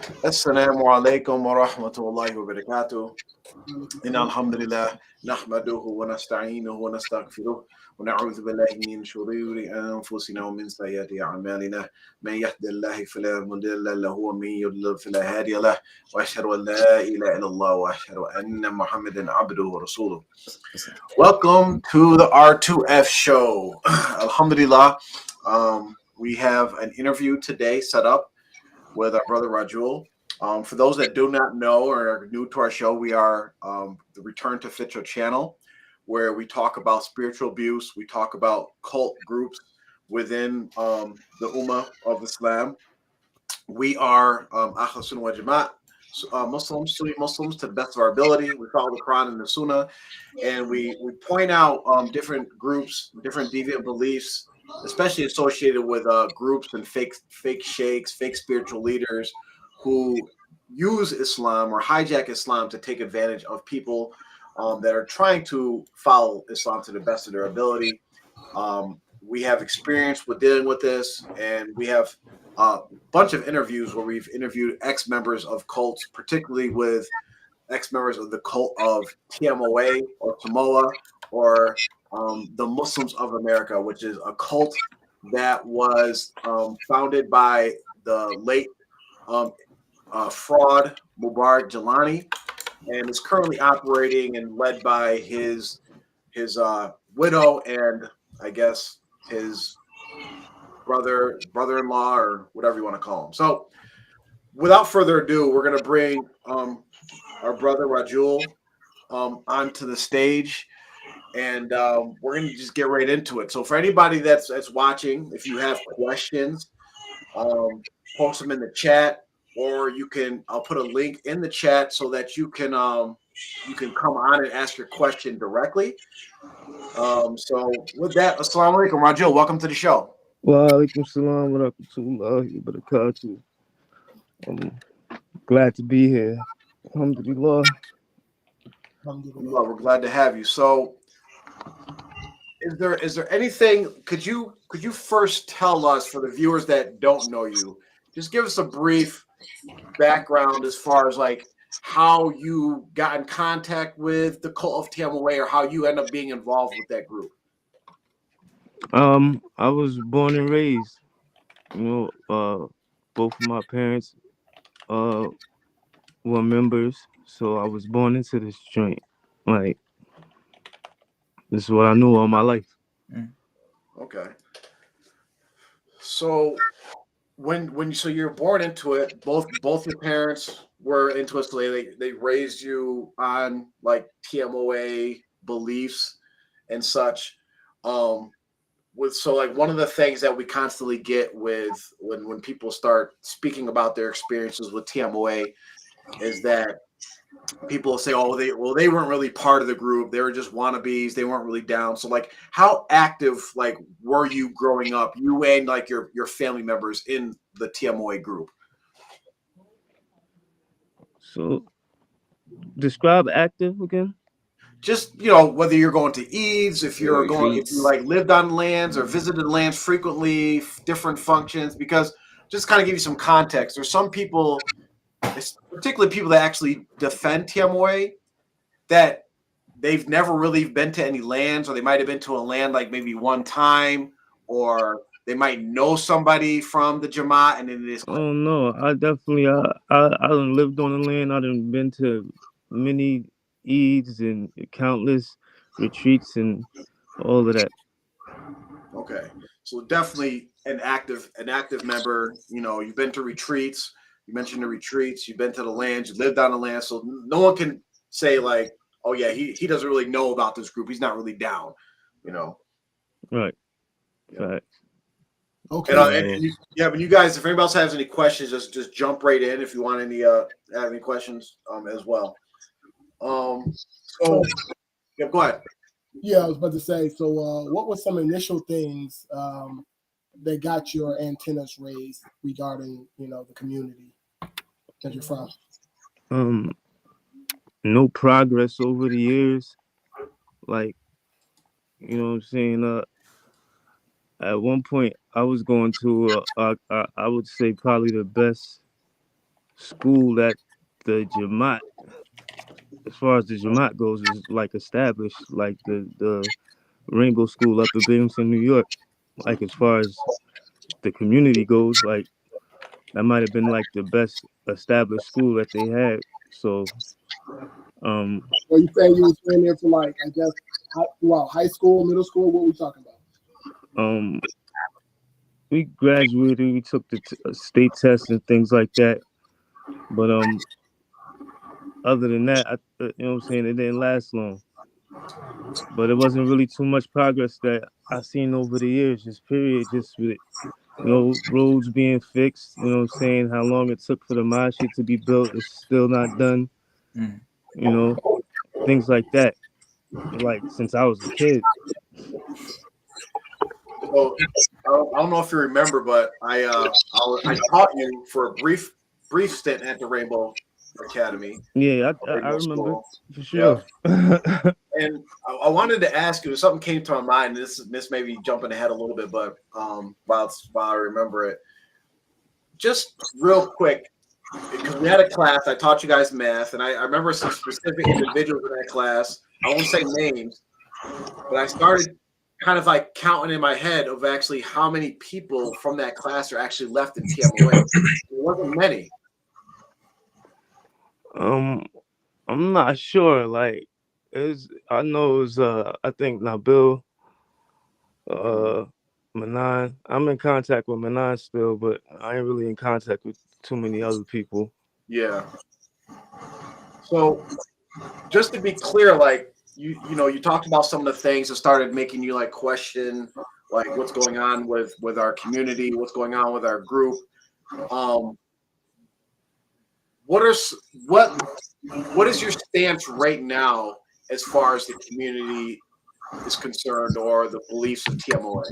Assalamu alaikum wa rahmatullahi wa barakatuh. إن الحمد لله نحمده ونستعينه ونستغفره ونعوذ بالله من شرور أنفسنا ومن سيئات أعمالنا من يهد الله فلا مضل له ومن يضلل فلا هادي له وأشهد أن لا إله إلا الله وأشهد أن محمدا عبده ورسوله. Welcome to the R2F show. Alhamdulillah. We have an interview today set up with our brother Rajul. For those that do not know or are new to our show, we are the Return to Fitrah channel, where we talk about spiritual abuse. We talk about cult groups within the Ummah of Islam. We are Ahl Sunnah wal Jamaat, Muslims, Sunni Muslims to the best of our ability. We follow the Quran and the Sunnah, and we point out different groups, different deviant beliefs, especially associated with groups and fake sheikhs, fake spiritual leaders who use Islam or hijack Islam to take advantage of people that are trying to follow Islam to the best of their ability. We have experience with dealing with this, and we have a bunch of interviews where we've interviewed ex-members of cults, particularly with ex-members of the cult of Tmoa or Tmoa or the Muslims of America, which is a cult that was founded by the late fraud Mubarak Jalani, and is currently operating and led by his widow and I guess his brother-in-law or whatever you want to call him. So, without further ado, we're going to bring our brother Rajul onto the stage, and we're going to just get right into it. So, for anybody that's watching, if you have questions, post them in the chat, or I'll put a link in the chat so that you can come on and ask your question directly. So with that, assalamu alaikum, Rajul. Welcome to the show. Wa alaikum salam wa rahmatullahi wa barakatuh. I'm glad to be here. Alhamdulillah. Well, we're glad to have you. So is there anything could you first tell us, for the viewers that don't know you, just give us a brief background as far as like how you got in contact with the cult of Tmoa or how you end up being involved with that group? I was born and raised. Both of my parents were members, so I was born into this joint. Like, this is what I knew all my life. Okay. So so you're born into it, both your parents were into it, so they raised you on like TMOA beliefs and such. So like one of the things that we constantly get with when people start speaking about their experiences with TMOA is that people say, "Oh, they weren't really part of the group. They were just wannabes. They weren't really down." So, like, how active like were you growing up? You and like your family members in the TMOA group. So, describe active again. Just whether you're going to Eids, if you like lived on lands or visited lands frequently, different functions. Because just kind of give you some context. There's some people, particularly people that actually defend TMOA, that they've never really been to any lands, or they might have been to a land like maybe one time, or they might know somebody from the Jamaat, and then it is. Oh no, I definitely I done lived on the land. I done been to many Eids and countless retreats and all of that. Okay, so definitely an active member. You've been to retreats. You mentioned the retreats. You've been to the lands. You lived on the land. So no one can say like, "Oh yeah, he doesn't really know about this group. He's not really down." Right. Yeah. Right. Okay. But you guys, if anybody else has any questions, just jump right in if you want have any questions as well. So yeah, go ahead. Yeah, I was about to say. So, what were some initial things that got your antennas raised regarding the community that you're from? No progress over the years. Like, you know what I'm saying? At one point, I was going to I would say probably the best school that the Jamaat, as far as the Jamaat goes, is like established, like the Rainbow School up in Binghamton, New York. Like as far as the community goes, like that might have been like the best established school that they had. So, um, Or you saying you was in there for like, I guess, high school, middle school? What we talking about? um, we graduated, we took the state tests and things like that. But other than that, you know what I'm saying, it didn't last long. But it wasn't really too much progress that I seen over the years. Just period, just with roads being fixed. You know what I'm saying? How long it took for the mosque to be built is still not done. Mm. You know, things like that. Like since I was a kid. So I don't know if you remember, but I taught you for a brief stint at the Rainbow Academy, Yeah, I Rainbow remember School. for Yeah. sure. And I wanted to ask you, something came to my mind. This may be jumping ahead a little bit, but while I remember it, just real quick, because we had a class, I taught you guys math, and I remember some specific individuals in that class. I won't say names, but I started kind of like counting in my head of actually how many people from that class are actually left in Tmoa. It wasn't many. I'm not sure. Like, I know it was I think Nabil, uh, Manan. I'm in contact with Manan still, but I ain't really in contact with too many other people. Yeah. So just to be clear, like you talked about some of the things that started making you like question like what's going on with our community, what's going on with our group. What is your stance right now as far as the community is concerned or the beliefs of TMOA?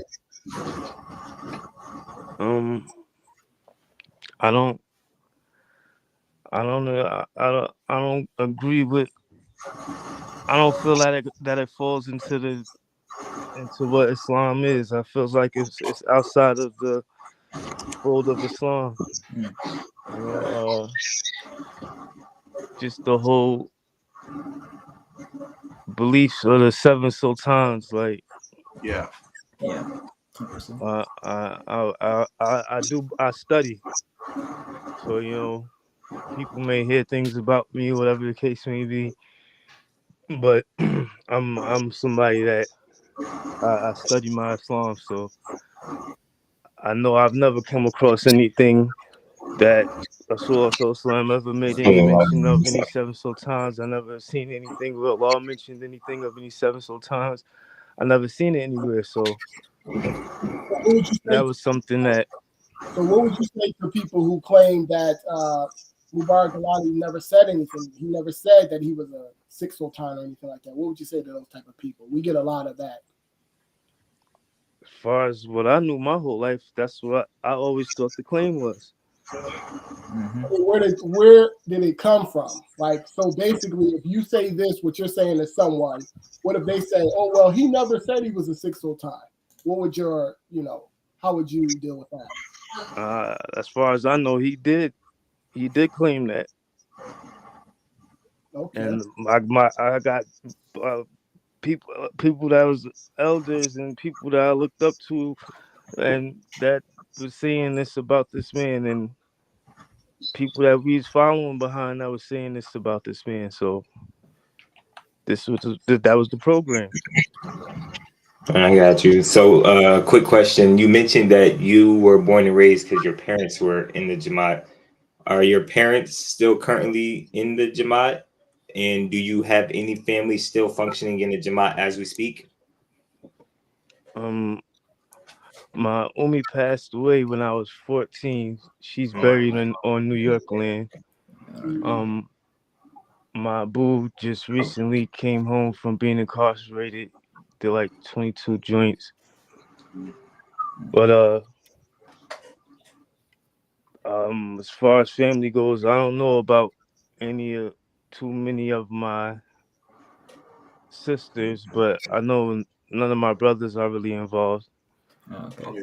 I don't know. I don't agree with. I don't feel that it falls into what Islam is. I feel like it's outside of the fold of Islam. Mm. You know, just the whole beliefs of the seven sultans. Like, Yeah. Yeah. I study. So people may hear things about me, whatever the case may be. But I'm somebody that I study my Islam, so I know I've never come across anything that Rasulullah ever made any mention of any seven sultans. I never seen anything where Allah mentioned anything of any seven sultans. I never seen it anywhere. So What would you say? that was something that. So what would you say to people who claim that Mubarak Galani never said anything? He never said that he was a six sultan or anything like that. What would you say to those type of people? We get a lot of that. As far as what I knew my whole life, that's what I always thought the claim was. Mm-hmm. Where did it come from? Like, so basically, if you say this, what you're saying to someone, what if they say, oh, well, he never said he was a six sultan? What would how would you deal with that? As far as I know, he did claim that. Okay. And I got people that was elders and people that I looked up to, and that was saying this about this man, and people that we was following behind that was saying this about this man. So that was the program. I got you. So, quick question. You mentioned that you were born and raised because your parents were in the Jamaat. Are your parents still currently in the Jamaat? And do you have any family still functioning in the Jamaat as we speak? My Umi passed away when I was 14. She's buried on New York land. My boo just recently came home from being incarcerated. They're like 22 joints. But as far as family goes, I don't know about too many of my sisters, but I know none of my brothers are really involved. Okay.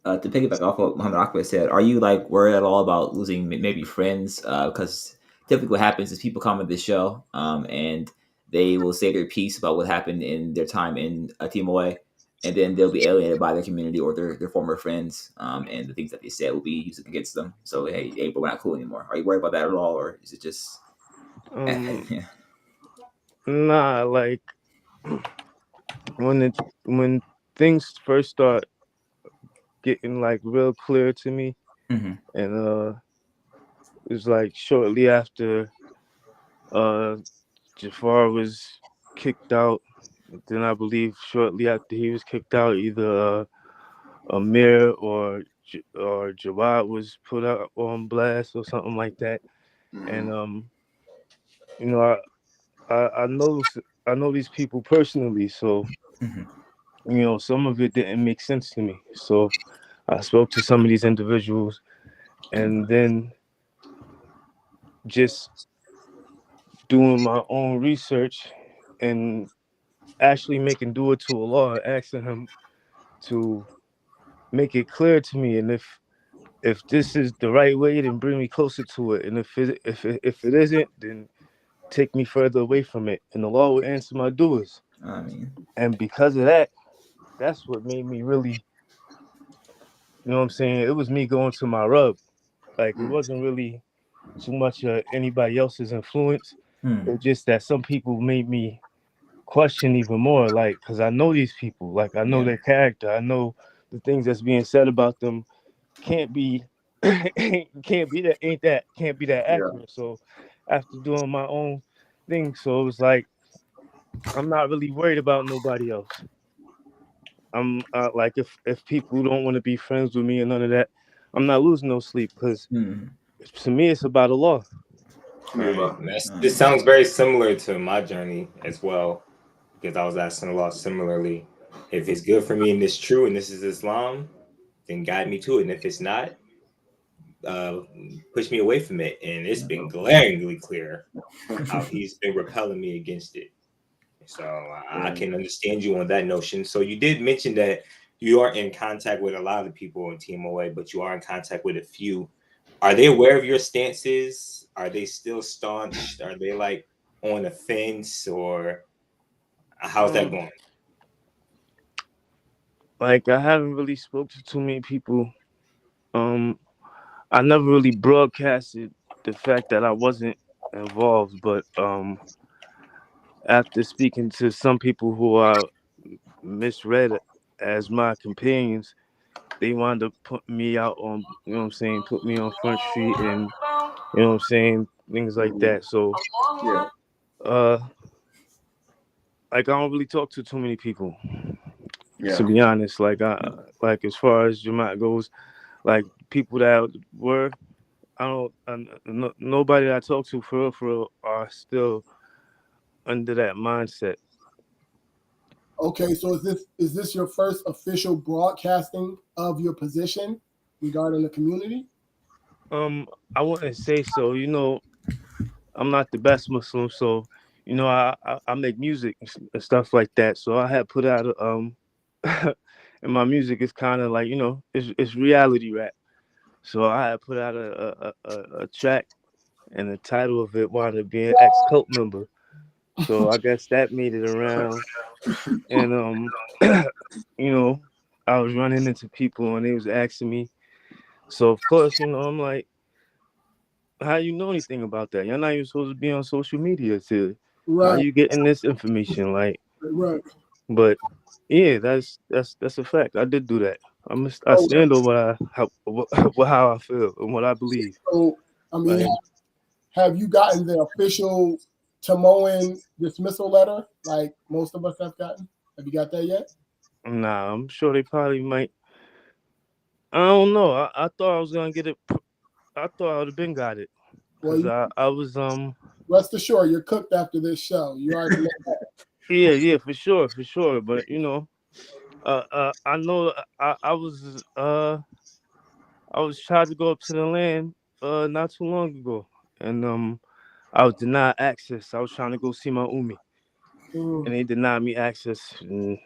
to piggyback off what Muhammad Akbar said, are you like worried at all about losing maybe friends? Because typically what happens is people come on this show, and they will say their piece about what happened in their time in Tmoa, and then they'll be alienated by their community or their former friends, and the things that they said will be used against them. So hey, but we're not cool anymore. Are you worried about that at all, or is it just? Yeah. Nah, like when things first start getting like real clear to me, Mm-hmm. and it was like shortly after uh Jafar was kicked out. Then I believe shortly after he was kicked out, either Amir or Jawad was put out on blast or something like that. And you know, I know these people personally, so Mm-hmm. some of it didn't make sense to me. So I spoke to some of these individuals, and then just doing my own research and actually making dua to Allah, asking him to make it clear to me, and if this is the right way, then bring me closer to it, and if it isn't, then take me further away from it, and Allah will answer my duas. I mean, And because of that, that's what made me really, you know what I'm saying? It was me going to my rub. Like it wasn't really too much anybody else's influence. hmm. It's just that some people made me question even more, like, because I know these people, like I know Yeah. their character, I know the things that's being said about them can't be can't be that ain't that can't be that accurate. So after doing my own thing, so it was like I'm not really worried about nobody else. I'm like if people don't want to be friends with me and none of that, I'm not losing no sleep because Hmm. to me it's about Allah. Right. This Um, sounds very similar to my journey as well, because I was asking Allah similarly. If it's good for me and it's true and this is Islam, then guide me to it. And if it's not, uh, push me away from it. And it's been glaringly clear how he's been repelling me against it. So I can understand you on that notion. So you did mention that you are in contact with a lot of people in TMOA, but you are in contact with a few. Are they aware of your stances? Are they still staunch? Are they like on the fence, or how's that Um, going? like I haven't really spoke to too many people. Um, I never really broadcasted the fact that I wasn't involved, but after speaking to some people who are misread as my companions, they wound up putting me out on, you know what I'm saying, put me on Front Street and, you know what I'm saying, things like that. So, uh, like I don't really talk to too many people, to be honest. Like as far as Jamaat goes, like people that were, I don't, nobody that I talk to for real are still under that mindset. Okay, so is this your first official broadcasting of your position regarding the community? I wouldn't say so. I'm not the best Muslim, so I make music and stuff like that. So I had put out and my music is kind of like it's reality rap. So I had put out a track, and the title of it wound up being ex cult member. So I guess that made it around, and you know, I was running into people and they was asking me. So of course, I'm like, how you know anything about that? You're not even supposed to be on social media. To how Right, you getting this information? Like, right. but yeah, that's a fact. I did do that. I So, stand on how I feel and what I believe. so I mean, Like, have you gotten the official Timoan dismissal letter like most of us have gotten? Have you got that yet? nah, I'm sure they probably might. I don't know. I thought I was gonna get it. I thought I would have been got it Well, because I was rest assured you're cooked after this show. You already know that. yeah, for sure. But I know I was trying to go up to the land not too long ago, and I was denied access. I was trying to go see my Umi, and Mm, they denied me access and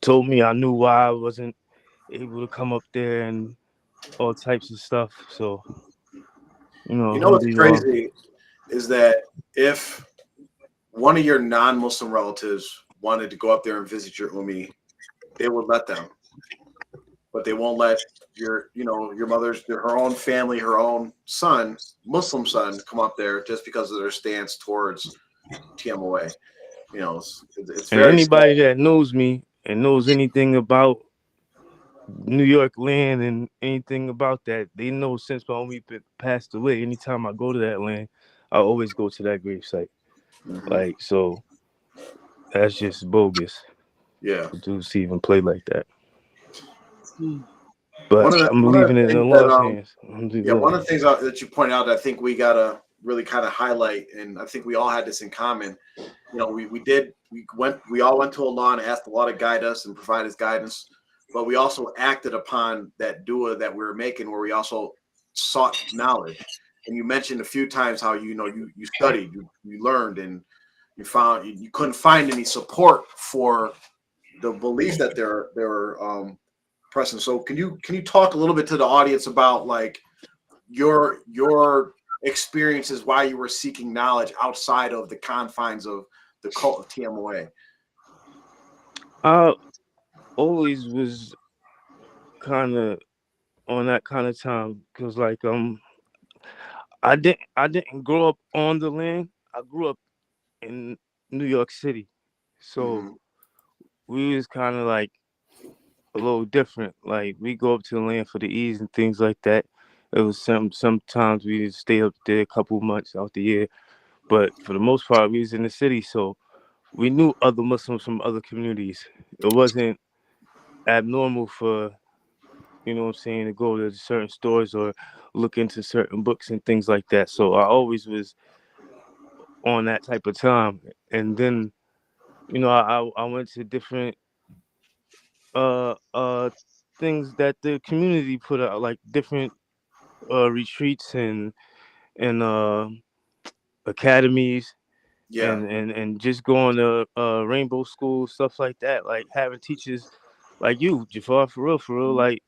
told me I knew why I wasn't able to come up there and all types of stuff. So, You know what's alhamdulillah. crazy is that if one of your non-Muslim relatives wanted to go up there and visit your Umi, they would let them, but they won't let your mother's, her own family, her own son, Muslim son, come up there just because of their stance towards TMOA. You know, it's And very anybody sad. that knows me and knows anything about New York land and anything about that, they know since my homie passed away, anytime I go to that land, I always go to that gravesite. Mhm. Like, so that's just bogus. Yeah. For dudes to even play like that. Mm. But I'm One of leaving the it in things Allah's that hands. yeah, one of Alhamdulillah. the things that you pointed out that I think we gotta really kind of highlight, and I think we all had this in common. You know, we all went to Allah and asked Allah to guide us and provide His guidance, but we also acted upon that dua that we were making, where we also sought knowledge. And you mentioned a few times how you studied, you learned, and you found you couldn't find any support for the beliefs that they're pressing. So can you talk a little bit to the audience about like your experiences while you were seeking knowledge outside of the confines of the cult of TMOA? I always was kind of on that kind of time because, like, I didn't grow up on the land. I grew up in New York City, so Mm-hmm. we was kind of like a little different. Like, we go up to the land for the ease and things like that. It was sometimes we stay up there a couple months out the year, but for the most part, we was in the city, so we knew other Muslims from other communities. It wasn't abnormal for, you know what I'm saying, to go to certain stores or look into certain books and things like that. So I always was on that type of time. And then, I went to different uh uh things that the community put out, like different retreats and academies Yeah. and just going to rainbow school, stuff like that, like having teachers like you, Jafar, for real, like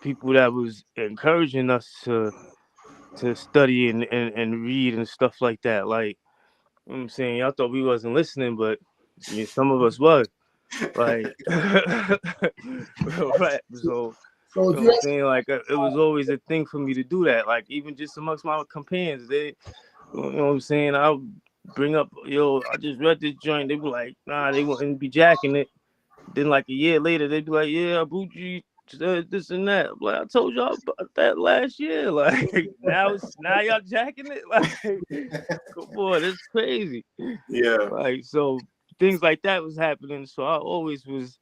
people that was encouraging us to study and read and stuff like that. Like, you know what I'm saying, y'all thought we wasn't listening, but yeah, some of us was. Like, right. So, So you if know what you I'm saying? Like, it was always a thing for me to do that. Like, even just amongst my companions, you know what I'm saying? I'll bring up, I just read this joint. They be like, nah, they wouldn't be jacking it. Then, like, a year later, they'd be like, yeah, Abuji said this and that. I'm like, I told y'all about that last year. Like, now y'all jacking it. Like, come on, that's crazy. Yeah. Like, so things like that was happening. So I always was,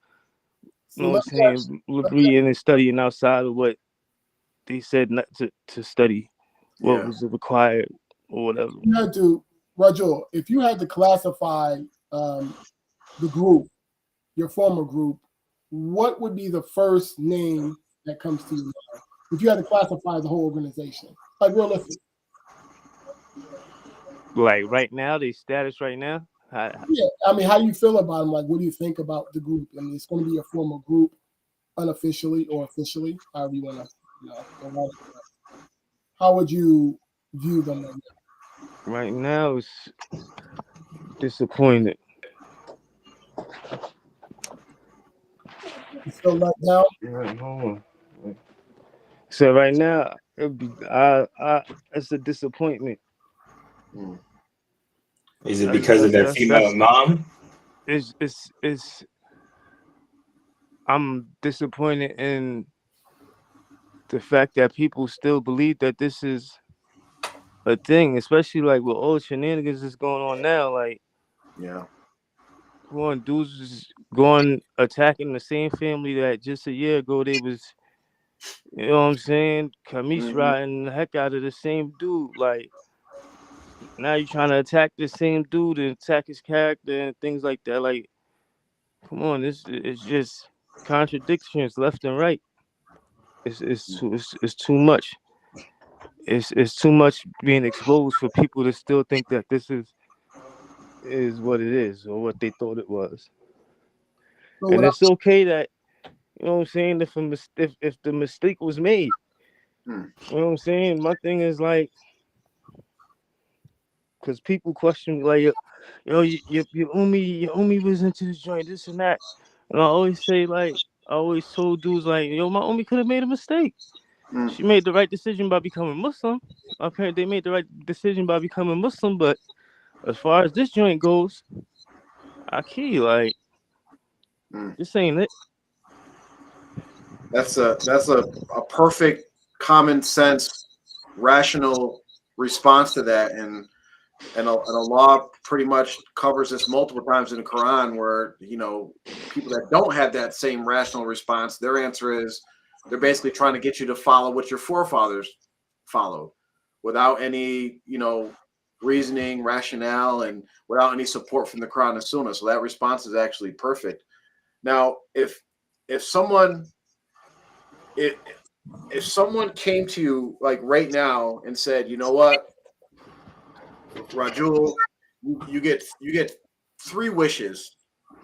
you so know what I'm let me ask, saying, reading and studying outside of what they said not to study, what Yeah. was required or whatever. you had to, Rajul, if you had to classify the group, your former group, what would be the first name that comes to your mind? If you had to classify the whole organization, like realistic. Like right now, the status right now. Yeah, I mean, how do you feel about them? Like, what do you think about the group? I mean, it's going to be a formal group, unofficially or officially, however you want to, go about it. How would you view them right Right now, it's disappointed. now? You feel let down? Right, hold on. So right now, it'd be it's a disappointment. Mm. Is it because of that female That's mom? it's I'm disappointed in the fact that people still believe that this is a thing, especially like with all shenanigans that's going on now. Like, Yeah. come on, dudes is going attacking the same family that just a year ago they was, you know what I'm saying, Kamis Mm-hmm. riding the heck out of the same dude. Like, now you're trying to attack the same dude and attack his character and things like that. Like, come on, this it's just contradictions left and right. It's too much. It's too much being exposed for people to still think that this is what it is or what they thought it was. So And what? it's okay that, You know what I'm saying? If the mistake was made, Mm. you know what I'm saying. My thing is like, because people question me like, your homie was into this joint, this and that, and I always say like, I always told dudes like, yo, my homie could have made a mistake. Mm. She made the right decision by becoming Muslim. My parents, they made the right decision by becoming Muslim, but as far as this joint goes, I key like, Mm. this ain't it. That's a perfect common sense, rational response to that, and Allah pretty much covers this multiple times in the Quran, where people that don't have that same rational response, their answer is they're basically trying to get you to follow what your forefathers followed, without any reasoning, rationale, and without any support from the Quran and Sunnah. So that response is actually perfect. Now, if someone if someone came to you like right now and said, you know what, Rajul, you get 3 wishes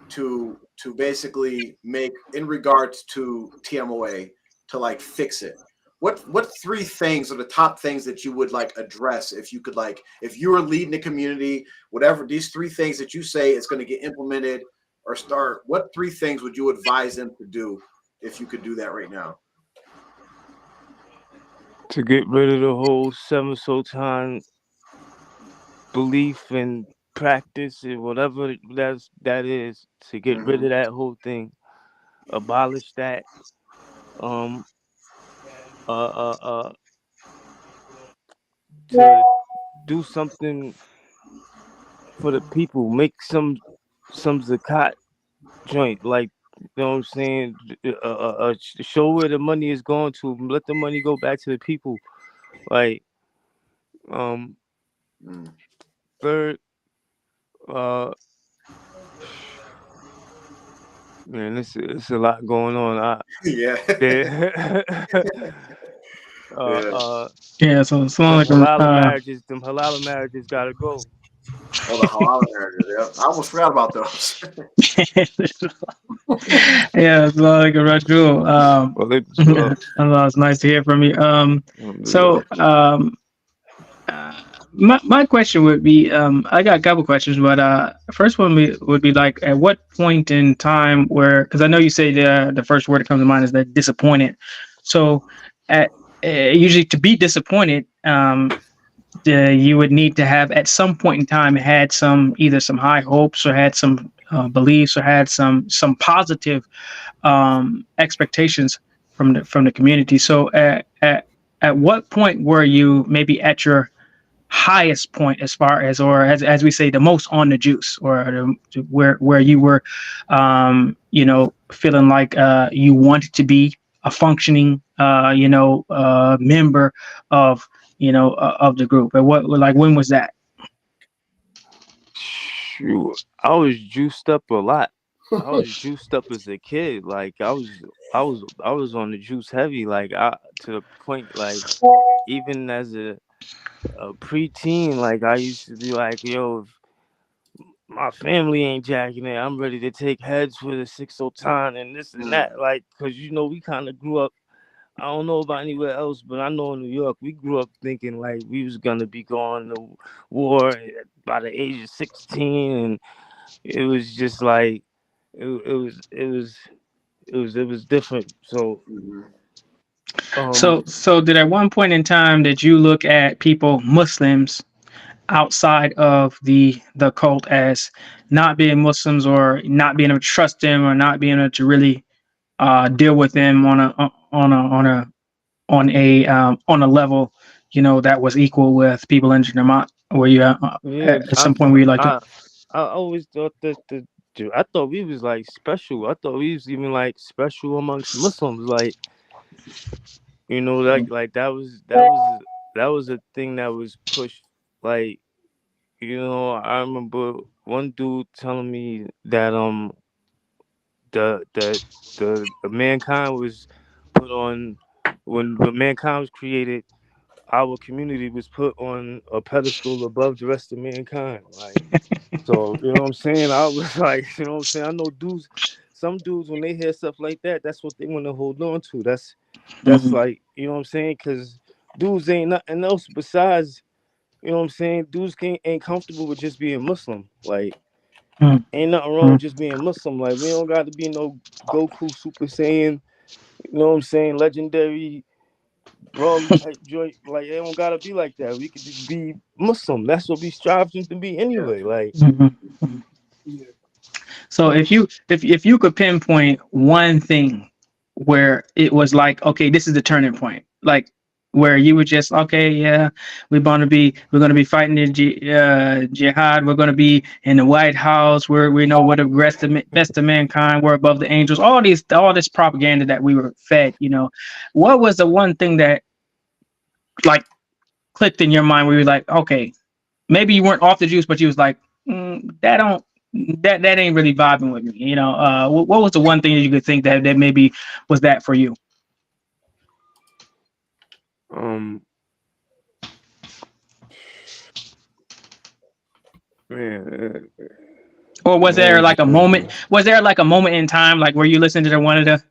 to basically make in regards to TMOA, to like fix it. What 3 things are the top things that you would like address if you could, like, if you were leading the community, whatever these 3 things that you say is going to get implemented or start, what 3 things would you advise them to do if you could do that right now? To get rid of the whole seven sultan belief and practice and whatever that is, to get rid of that whole thing, abolish that. Um, uh, uh, uh, to do something for the people, make some zakat joint, like, you know what I'm saying. Show where the money is going to. Let the money go back to the people. Like, um, third, uh, man, it's a lot going on. Yeah. Yeah. Yeah. Yeah, so it's not Them like halal marriages gotta go. Oh, the halal marriages. Yeah, I almost forgot about those. yeah, it's not like a Rajul. Well, Allah, it's nice to hear from you. alhamdulillah. So my question would be, I got a couple questions, but first one would be like, at what point in time where, because I know you say the first word that comes to mind is that disappointed. So at usually to be disappointed, you would need to have at some point in time had either some high hopes or had some beliefs or had some positive expectations from the community. So at what point were you maybe at your highest point, as far as, or as we say, the most on the juice, or where you were feeling like you wanted to be a functioning member of of the group? And what, like, when was that? Shoot, I was juiced up a lot. I was juiced up as a kid. Like, I was on the juice heavy. Like, to the point, like, even as a preteen, like, I used to be like, yo, if my family ain't jacking it, I'm ready to take heads for the six sultan and this and that. Like, cause we kind of grew up. I don't know about anywhere else, but I know in New York, we grew up thinking like we was gonna be going to war by the age of 16, and it was just like it was different. So, So did at one point in time did you look at people, Muslims, outside of the cult, as not being Muslims, or not being able to trust them, or not being able to really deal with them on a level that was equal with people in Jamaat? Were you yeah, at some point where you like to? I always thought that I thought we was like special. I thought we was even like special amongst Muslims. Like, like that was a thing that was pushed. Like, I remember one dude telling me that the the the mankind was put on, when mankind was created, our community was put on a pedestal above the rest of mankind. Like, so, you know what I'm saying? I was like, you know what I'm saying? I know dudes some dudes when they hear stuff like that, that's what they want to hold on to. That's Mhm. like, you know what I'm saying? Because dudes ain't nothing else besides, you know what I'm saying? Dudes ain't comfortable with just being Muslim. Like, Mhm. ain't nothing wrong with just being Muslim. Like, we don't got to be no Goku Super Saiyan, you know what I'm saying? Legendary Broly type joint. Like, it don't got to be like that. We could just be Muslim. That's what we strive to be anyway. Like, Mhm. Mhm. Yeah. So if you could pinpoint one thing where it was like, okay, this is the turning point, like where you were just okay, yeah, we're gonna be fighting the jihad, we're gonna be in the White House, where we know what the best of mankind, we're above the angels, all this propaganda that we were fed, what was the one thing that like clicked in your mind where you were like, okay, maybe you weren't off the juice, but you was like, that don't that ain't really vibing with me. What was the one thing that you could think that maybe was that for you? um, man, Or was there man, like a moment? Was there like a moment in time, like where you listened to one of the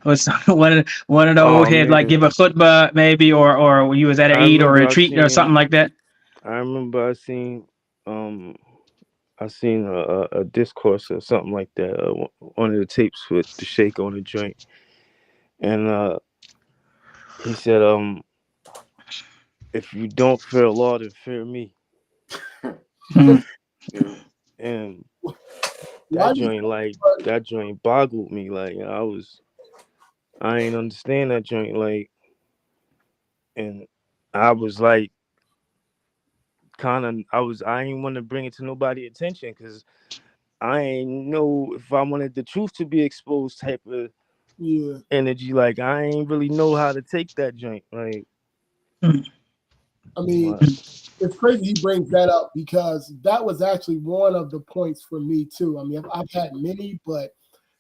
was one of the old oh heads like man, give a khutbah maybe, or you was at an I Eid or a remember retreat or something like that? um I seen a discourse or something like that, one of the tapes with the Sheikh on the joint, and he said, if you don't fear Allah, then fear me. Mm, And Why do you that joint boggled me. Like, I ain't understand that joint. Like, and I was like, I ain't want to bring it to nobody attention because I ain't know if I wanted the truth to be exposed type of yeah. energy. Like, I ain't really know how to take that joint. Like, mm, I mean, what? it's crazy he brings that up because that was actually one of the points for me too. I mean, I've had many, but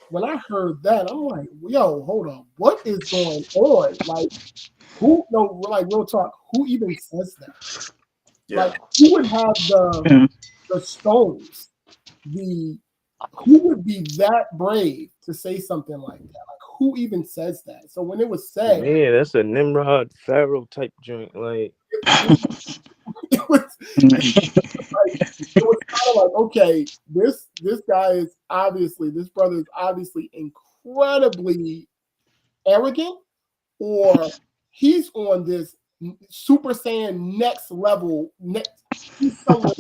when I heard that, I'm like, yo, hold on, what is going on? Like, who? No, like real talk. Who even says that? Like, Yeah. who would have mm. the stones? The Who would be that brave to say something like that? Like, who even says that? So when it was said, Man, that's a Nimrod Pharaoh type joint. Like, it was like it was kind of like, okay, this guy is obviously this brother is obviously incredibly arrogant, or he's on this Super Saiyan next level. He's somewhere.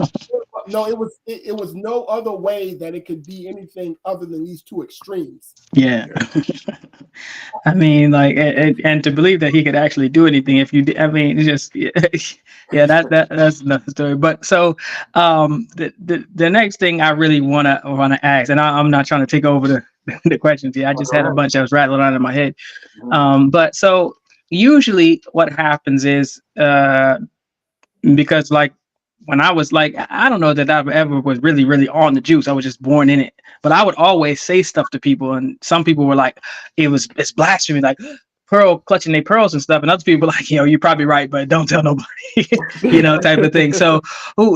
No, it was no other way that it could be anything other than these two extremes. Yeah. Yeah. I mean, like, and to believe that he could actually do anything if you did, I mean, it's just, yeah, that's another story. But so, the next thing I really wanna ask, and I'm not trying to take over the questions here. I just had a bunch that was rattling around in my head. Mhm. But so usually what happens is, because like when I was like, I don't know that I ever was really, really on the juice. I was just born in it. But I would always say stuff to people, and some people were like, it's blasphemy, like pearl clutching their pearls and stuff. And other people were like, you're probably right, but don't tell nobody, type of thing. So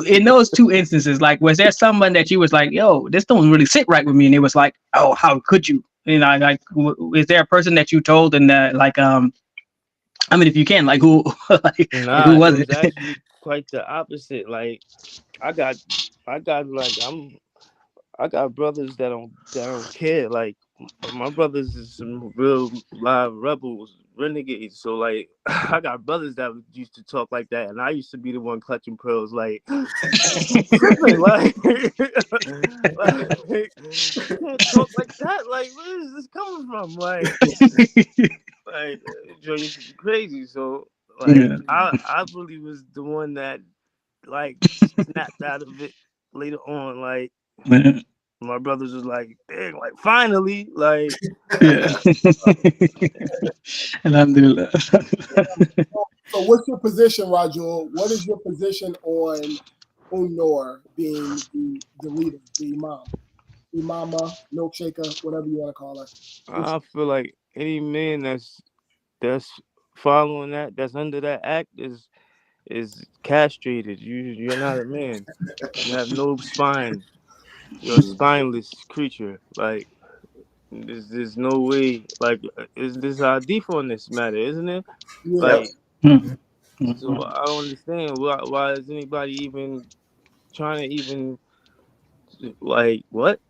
in those two instances, like, was there someone that you was like, yo, this don't really sit right with me? And it was like, oh, how could you? Like, is there a person that you told and like, I mean, if you can, like, who, like who nah, it was was it? actually quite the opposite. Like, I got, I got like, I got brothers that don't care. Like, my brothers is some real live rebels, renegades. So like, I got brothers that used to talk like that, and I used to be the one clutching pearls. Like, you tripping? Like, like, you can't talk like that. Like, where is this coming from? Like, Joe used to be crazy. So like, Yeah. I really was the one that like snapped out of it later on. Like, my brothers was like, dang, like finally, like, Yeah. Alhamdulillah. So what's your position, Rajul? What is your position on Unor being the leader, the imam, imama, milkshaker, whatever you want to call her? I feel like any man that's following that's under that act is castrated. You're not a man. You have no spine. You're a spineless creature. Like, there's no way. Like, is this our default on this matter, isn't it? Yeah. Like, so Mhm. I don't understand why is anybody even trying to even like what?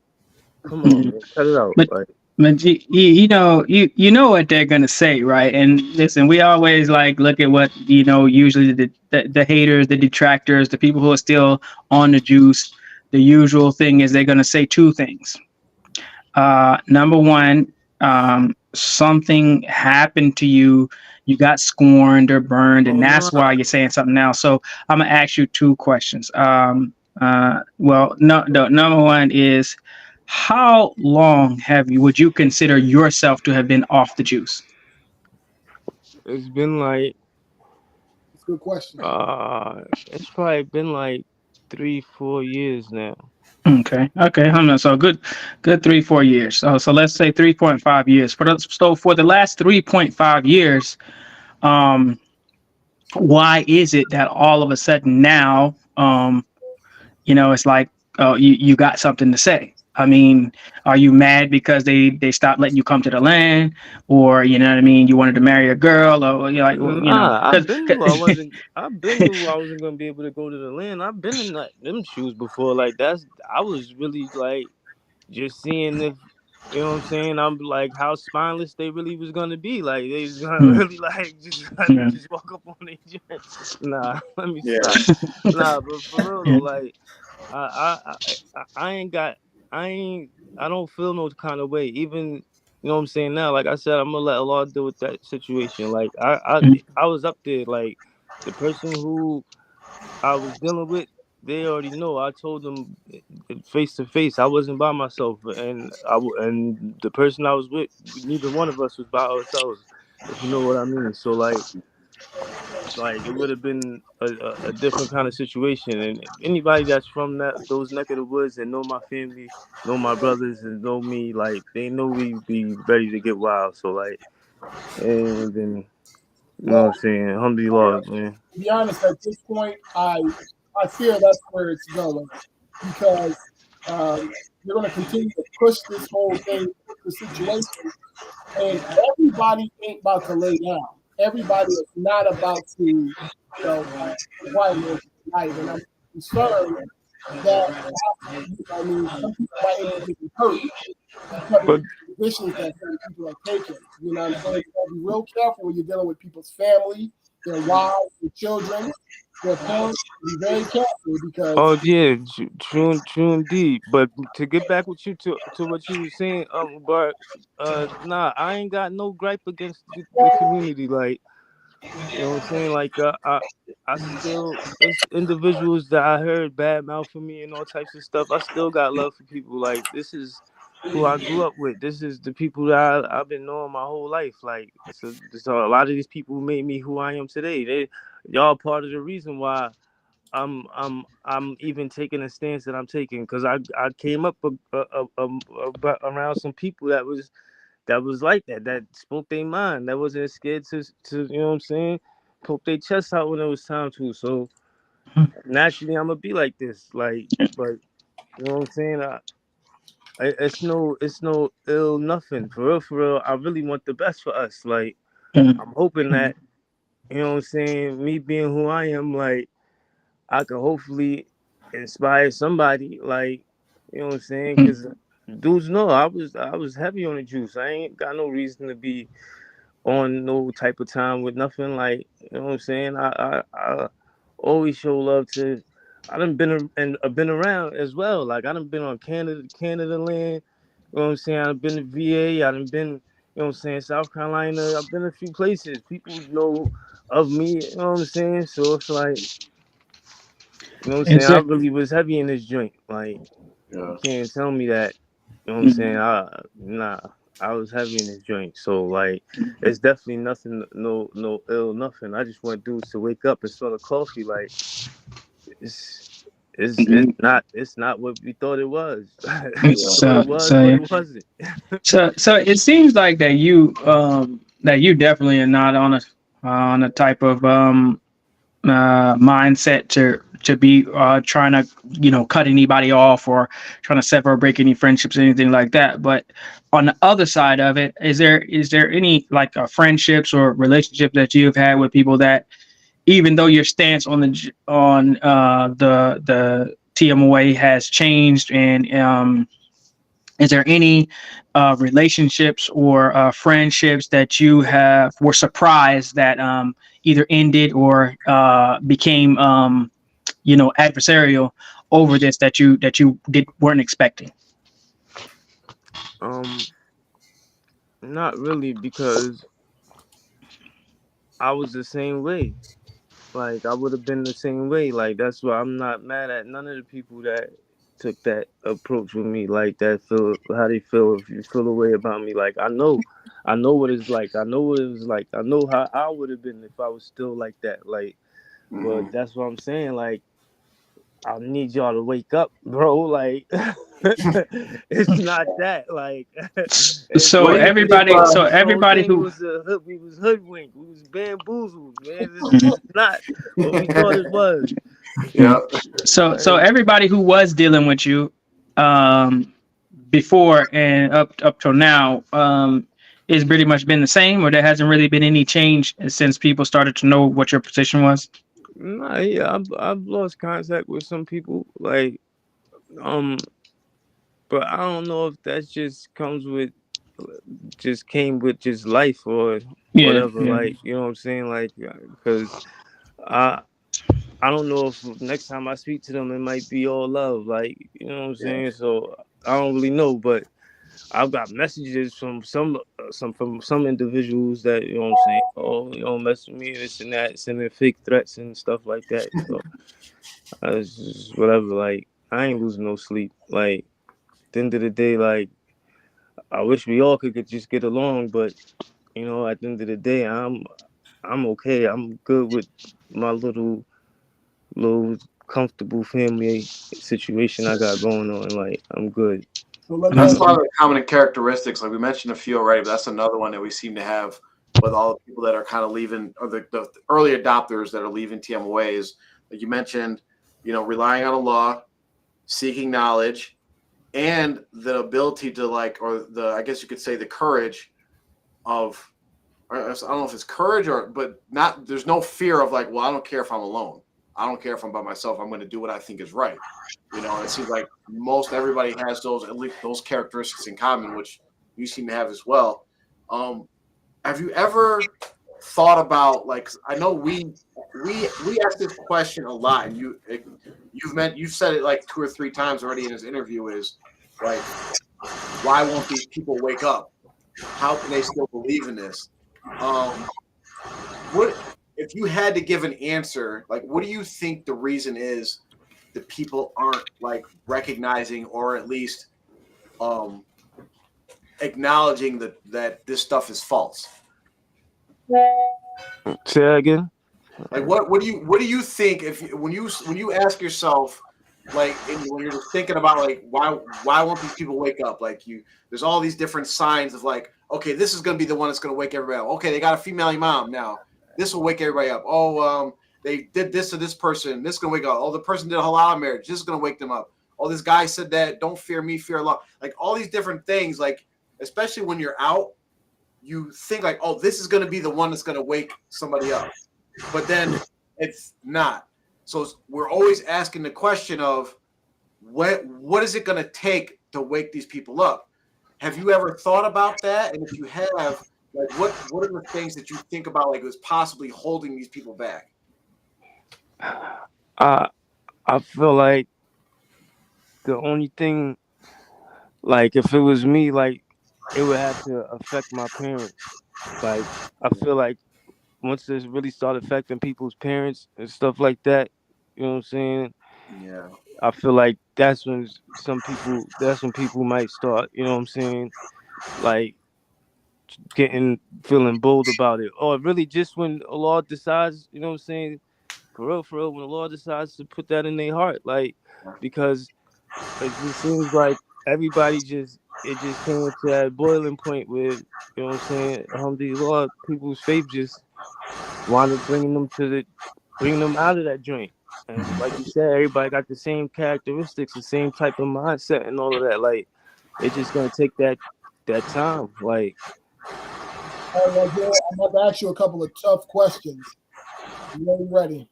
Come on, man, cut it out. But Like, you know what they're gonna say, right? And listen, we always like look at what usually the haters, the detractors, the people who are still on the juice. The usual thing is they're gonna say two things. Number one, something happened to you, you got scorned or burned, and oh no, that's why you're saying something now. So I'm gonna ask you two questions. Well, no, the number one is, how long would you consider yourself to have been off the juice? it's been like It's a good question. it's probably been like 3-4 years now. Okay. So good 3-4 years. So let's say 3.5 years. For the last 3.5 years, um, why is it that all of a sudden now, it's like, oh, you got something to say? I mean, are you mad because they stopped letting you come to the land, or you know what I mean? You wanted to marry a girl, or you're like, well, Nah, because I've been knew I wasn't gonna be able to go to the land. I've been in them shoes before. Like I was really like just seeing if you know what I'm saying. I'm like how spineless they really was gonna be. Like they was gonna really like just let me yeah, just walk up on their joint. Nah, let me Yeah. stop. Nah, but for real though, yeah, like I ain't got I ain't I don't feel no kind of way. Even you know what I'm saying now. Like I said, I'm gonna let Allah deal with that situation. Like I was up there. Like the person who I was dealing with, they already know. I told them face to face. I wasn't by myself, and and the person I was with, neither one of us was by ourselves. If you know what I mean. So like it would have been a different kind of situation. And anybody that's from those neck of the woods and know my family, know my brothers, and know me, like they know we be ready to get wild. So like, and then you know what I'm Well, saying, alhamdulillah, man. to be honest, at this point, I fear that's where it's going because they're going to continue to push this whole thing, the situation, and everybody ain't about to lay down. Everybody is not about to, quiet man tonight, and I'm concerned that I mean, some people might end up getting hurt because of But the positions that certain people are taking. You know what I'm saying? You gotta be real careful when you're dealing with people's family, their wives, their children, their parents. Be very careful because oh yeah, true indeed. But to get back with you to what you were saying, but nah, I ain't got no gripe against the community. Like you know what I'm saying? Like I still it's individuals that I heard bad mouth for me and all types of stuff. I still got love for people. Like this is who I grew up with. This is the people that I've been knowing my whole life. Like so a lot of these people made me who I am today. Y'all part of the reason why I'm even taking a stance that I'm taking because I came up around some people that was like that spoke their mind, that wasn't scared to you know what I'm saying, poke their chest out when it was time to. So naturally I'm gonna be like this, like, but you know what I'm saying. It's no ill nothing for real. I really want the best for us. Like I'm hoping that you know what I'm saying. Me being who I am, like I could hopefully inspire somebody, like you know what I'm saying, because dudes know I was heavy on the juice. I ain't got no reason to be on no type of time with nothing. Like you know what I'm saying. I always show love to. I done been around as well. Like I done been on Canada land. You know what I'm saying. I've been to VA. I done been. You know what I'm saying. South Carolina. I've been a few places. People know of me. You know what I'm saying. So it's like. You know what I'm saying? it's I a, really was heavy in this joint. Like, you Yeah. can't tell me that. You know what I'm saying? Nah, I was heavy in this joint. So, like, it's definitely nothing, no ill, nothing. I just want dudes to wake up and smell the coffee. Like, it's, it's not what we thought it was. We thought so it was, so but yeah. it wasn't. So it seems like that you definitely are not on a type of mindset to be trying to, you know, cut anybody off or trying to sever or break any friendships or anything like that. But on the other side of it, is there any like friendships or relationships that you've had with people that, even though your stance on the TMOA has changed, and is there any relationships or friendships that you were surprised that either ended or became you know, adversarial over this, that you weren't expecting? Not really, because I was the same way. Like, I would have been the same way. Like, that's why I'm not mad at none of the people that took that approach with me, like that feel how they feel, if you feel a way about me. Like, I know what it's like. I know what it was like. I know how I would have been if I was still like that. Like, but that's what I'm saying. Like, I need y'all to wake up, bro. Like, it's not that. Like, So everybody we who was hoodwinked, we was bamboozled, man. This is not what we thought it was. Yeah. so everybody who was dealing with you before and up till now is pretty much been the same, or there hasn't really been any change since people started to know what your position was? Nah, yeah, I've lost contact with some people, like, but I don't know if that just came with just life or whatever. Yeah. Like, you know what I'm saying? Like, because I don't know if next time I speak to them, it might be all love. Like, you know what I'm saying? So I don't really know, but I've got messages from some individuals that, you know what I'm saying, oh, you don't mess with me, this and that, sending fake threats and stuff like that. So it's just whatever. Like, I ain't losing no sleep. Like, at the end of the day, like, I wish we all could just get along, but, you know, at the end of the day, I'm okay. I'm good with my little comfortable family situation I got going on. Like, I'm good. So And that's a lot of the common characteristics. Like we mentioned a few already, but that's another one that we seem to have with all the people that are kind of leaving, or the early adopters that are leaving TMOAs. Like you mentioned, you know, relying on a law, seeking knowledge, and the ability to, like, or I guess you could say the courage of, I don't know if it's courage but not, there's no fear of like, well, I don't care if I'm alone. I don't care if I'm by myself. I'm going to do what I think is right. You know, and it seems like most everybody has those, at least those characteristics in common, which you seem to have as well. Have you ever thought about, like, I know we ask this question a lot, and you've said it like 2 or 3 times already in this interview, is like, why won't these people wake up? How can they still believe in this? What if you had to give an answer? Like, what do you think the reason is that people aren't like recognizing, or at least acknowledging that this stuff is false? Say that again. Like, what do you think, when you ask yourself, like, when you're thinking about like, why won't these people wake up? Like, there's all these different signs of like, okay, this is going to be the one that's going to wake everybody up. Okay, they got a female imam now. This will wake everybody up. Oh, they did this to this person. This is going to wake up. Oh, the person did a halal marriage. This is going to wake them up. Oh, this guy said that, don't fear me, fear Allah. Like, all these different things, like, especially when you're out, you think like, oh, this is going to be the one that's going to wake somebody up. But then it's not. So we're always asking the question of what is it going to take to wake these people up? Have you ever thought about that? And if you have, like, what are the things that you think about, like, was possibly holding these people back? I feel like the only thing, like, if it was me, like, it would have to affect my parents. Like, I feel like once this really started affecting people's parents and stuff like that, you know what I'm saying? Yeah. I feel like that's when people might start, you know what I'm saying, like, feeling bold about it. Or really just when Allah decides, you know what I'm saying, for real, when Allah decides to put that in their heart, like, because it just seems like everybody it just came to that boiling point where, you know what I'm saying, alhamdulillah, people's faith just wanted bringing them out of that joint. And like you said, everybody got the same characteristics, the same type of mindset, and all of that. Like, it's just gonna take that time. Like, All right, Rajul, I'm about to ask you a couple of tough questions. You ready?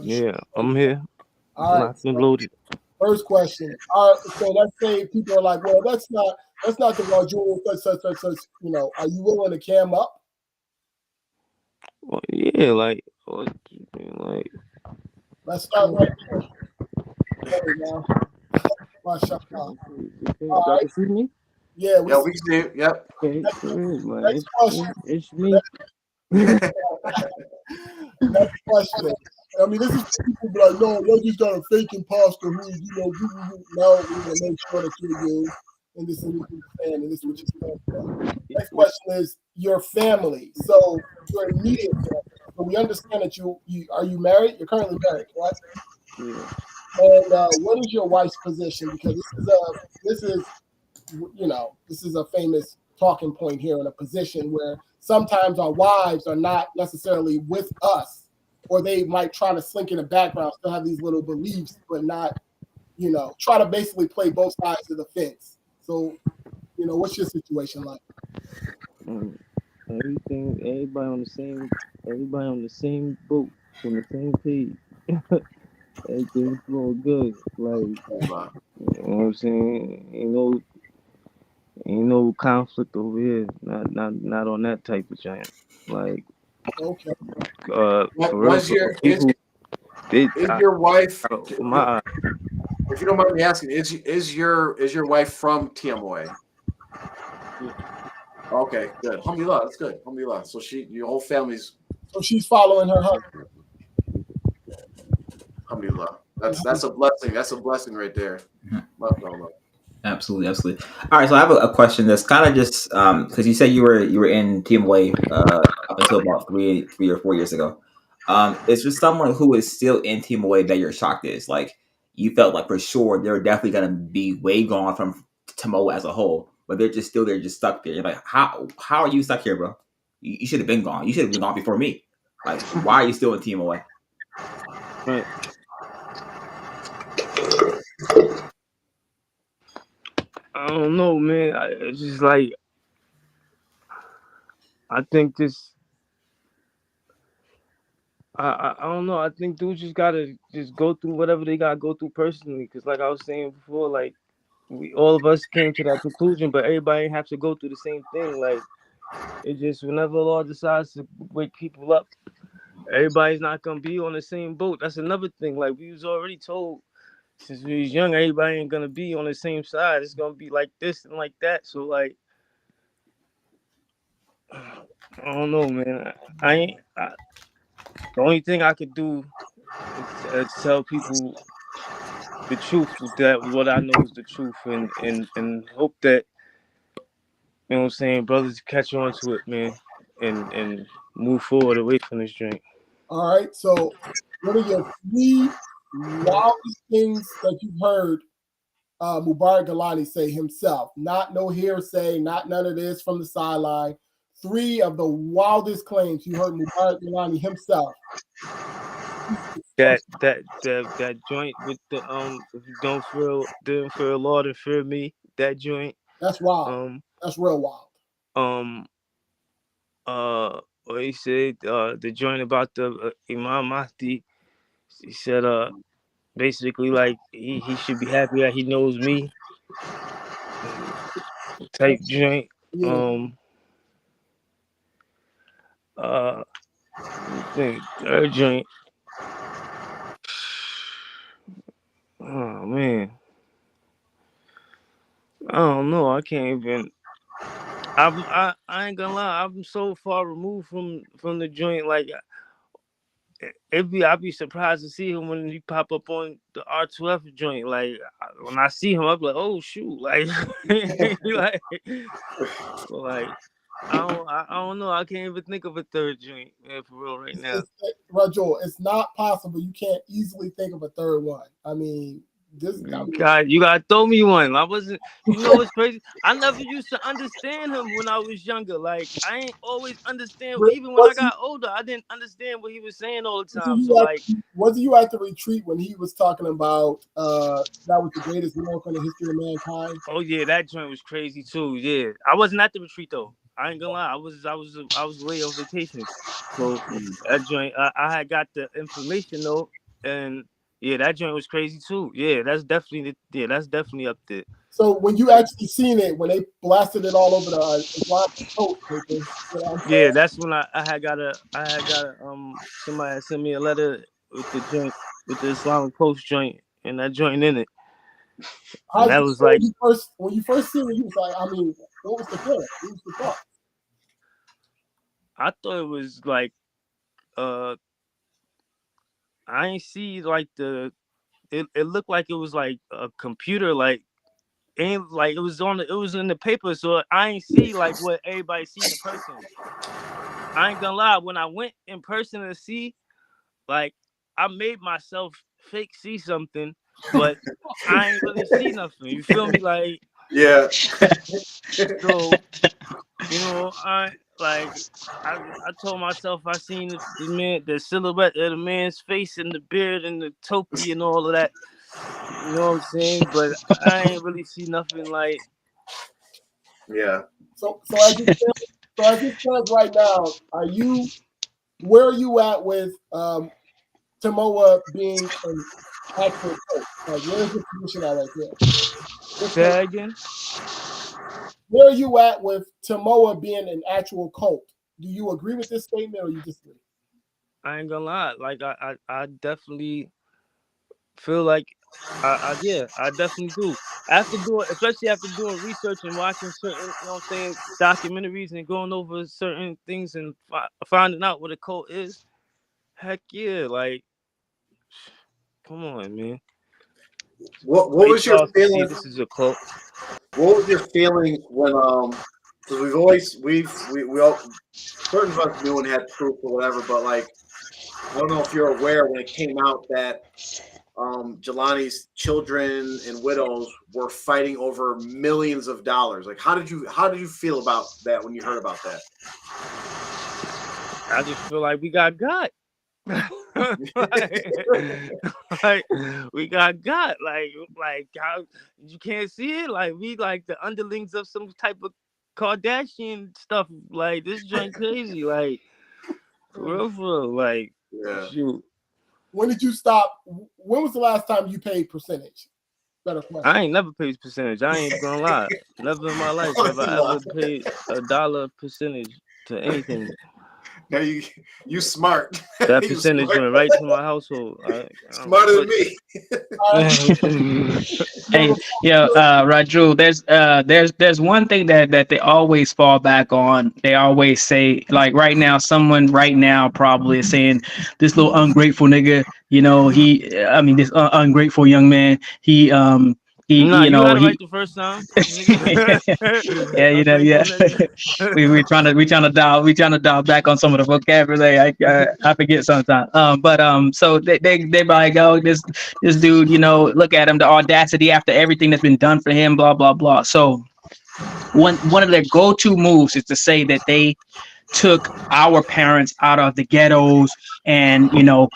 yeah, I'm here, All right. locked and loaded. First question. All right. So let's say people are like, well, that's not the Rajul, such. You know, are you willing to cam up? Well, yeah, like, Let's start right there. There we go. MashaAllah. All y'all right. can see me? Yeah, Yeah, we can see it. Yep. Okay, Next question. it's me. Next question. I mean, this is people be like, no, you just got a fake imposter who, you know, no, we want to make sure that you're you, and this is what you're saying, and this is what you're saying. Next question is your family. So your immediate family. So we understand that you are you married? You're currently married, right? Yeah. And what is your wife's position? Because this is a famous talking point here in a position where sometimes our wives are not necessarily with us, or they might try to slink in the background, still have these little beliefs, but not, try to basically play both sides of the fence. So, what's your situation like? Everybody on the same boat, on the same page. Everything's going good. Like, you know what I'm saying? Ain't no conflict over here. Not on that type of giant. Like, Okay. for Was real, people. is your wife? My If you don't mind me asking, is your wife from Tmoa? Yeah. Okay, good. Alhamdulillah, that's good. Alhamdulillah. So your whole family's. So she's following her husband. Alhamdulillah. That's a blessing. That's a blessing right there. Absolutely. All right, so I have a question that's kind of just because you said you were in Tmoa up until about three or 4 years ago. Is there someone who is still in Tmoa that you're shocked is? Like, you felt like for sure they're definitely gonna be way gone from Tmoa as a whole, but they're just still there, just stuck there. You're like, how are you stuck here, bro? You should have been gone. You should have been gone before me. Like, why are you still in Tmoa? Right. I don't know, man. It's just like, I think this. I don't know. I think dudes just gotta just go through whatever they gotta go through personally. Cause like I was saying before, like, all of us came to that conclusion, but everybody ain't have to go through the same thing. Like, it just, whenever Allah decides to wake people up, everybody's not gonna be on the same boat. That's another thing. Like, we was already told since we was young, everybody ain't gonna be on the same side. It's gonna be like this and like that. So like, I don't know, man. The only thing I could do is tell people the truth, that what I know is the truth, and hope that, you know what I'm saying, brothers catch on to it, man, and move forward away from this drink. All right. So, what are your 3 wildest things that you've heard Mubarak Galani say himself? Not no hearsay, not none of this from the sideline. 3 of the wildest claims you heard Mubarak Galani himself. That joint with the if you don't fear Allah, then fear me. That joint. That's wild. That's real wild. What he said, the joint about the Imam Mahdi. He said, basically, like, he should be happy that he knows me. Type joint. Yeah. Third joint. Oh man, I don't know. I can't even. I ain't gonna lie. I'm so far removed from the joint. Like, I'd be surprised to see him when he pop up on the R2F joint. Like, when I see him, I'm like, oh shoot, like, like, I don't know. I can't even think of a third joint, man, for real right now. Rajul, it's not possible. You can't easily think of a third one. I mean, This guy. God, you gotta throw me one. I wasn't. You know what's crazy? I never used to understand him when I was younger. Like I ain't always understand. Even when I got older, I didn't understand what he was saying all the time. So like, wasn't you at the retreat when he was talking about that was the greatest miracle in the history of mankind? Oh yeah, that joint was crazy too. Yeah, I wasn't at the retreat though. I ain't gonna lie. I was away on vacation. So that joint, I had got the information though, and yeah, that joint was crazy too. Yeah, that's definitely up there. So when you actually seen it, when they blasted it all over the Islamic Coast paper, yeah, that's when I had got somebody had sent me a letter with the joint, with the Islamic Post joint, and that joint in it. And that was like when you first seen it, you was like, I mean, what was the feeling? What was the thought? I thought it was like I ain't see like it looked like it was like a computer, like ain't like it was in the paper, so I ain't see like what everybody see in person. I ain't gonna lie, when I went in person to see, like I made myself fake see something, but I ain't really see nothing. You feel me? Like yeah. So you know, I told myself I seen the silhouette of the man's face and the beard and the topi and all of that. You know what I'm saying? But I ain't really see nothing like. Yeah. So as it stands right now, where are you at with Tmoa being an actual coach? Like, where's the position at right there? Say that again? Where are you at with Tmoa being an actual cult? Do you agree with this statement or you disagree? I ain't gonna lie. Like I definitely feel like I definitely do. Especially after doing research and watching certain, you know what I'm saying, documentaries and going over certain things and finding out what a cult is. Heck yeah, like come on, man. What was your feeling? This is a cult. What was your feeling when because we all certain of us knew and had proof or whatever, but like I don't know if you're aware when it came out that Jelani's children and widows were fighting over millions of dollars. Like how did you feel about that when you heard about that? I just feel like we got like we got like how you can't see it, like we like the underlings of some type of Kardashian stuff. Like this joint crazy, like for real, like shoot. When did you stop? When was the last time you paid percentage? Better question. I ain't never paid percentage. I ain't gonna lie. Never in my life have I ever paid $1 percentage to anything. Now you smart. That percentage went right to my household. Smarter than me. Hey, Rajul, there's one thing that they always fall back on. They always say, like right now, someone right now probably is saying this little ungrateful nigga, you know, this ungrateful young man, you got it right the first time. we trying to dial back on some of the vocabulary. I forget sometimes. So they like, oh, this dude, you know, look at him, the audacity after everything that's been done for him, blah blah blah. So one of their go-to moves is to say that they took our parents out of the ghettos and, you know,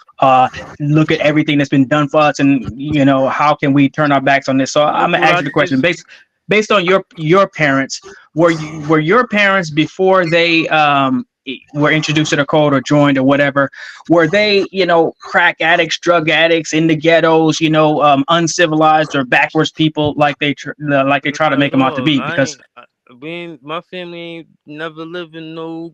look at everything that's been done for us, and, you know, how can we turn our backs on this? So I'm gonna ask you the question based on your parents. Were your parents, before they were introduced to the cult or joined or whatever, were they, you know, crack addicts, drug addicts in the ghettos, you know, uncivilized or backwards people like they try to make them out to be? Because my family ain't never lived in no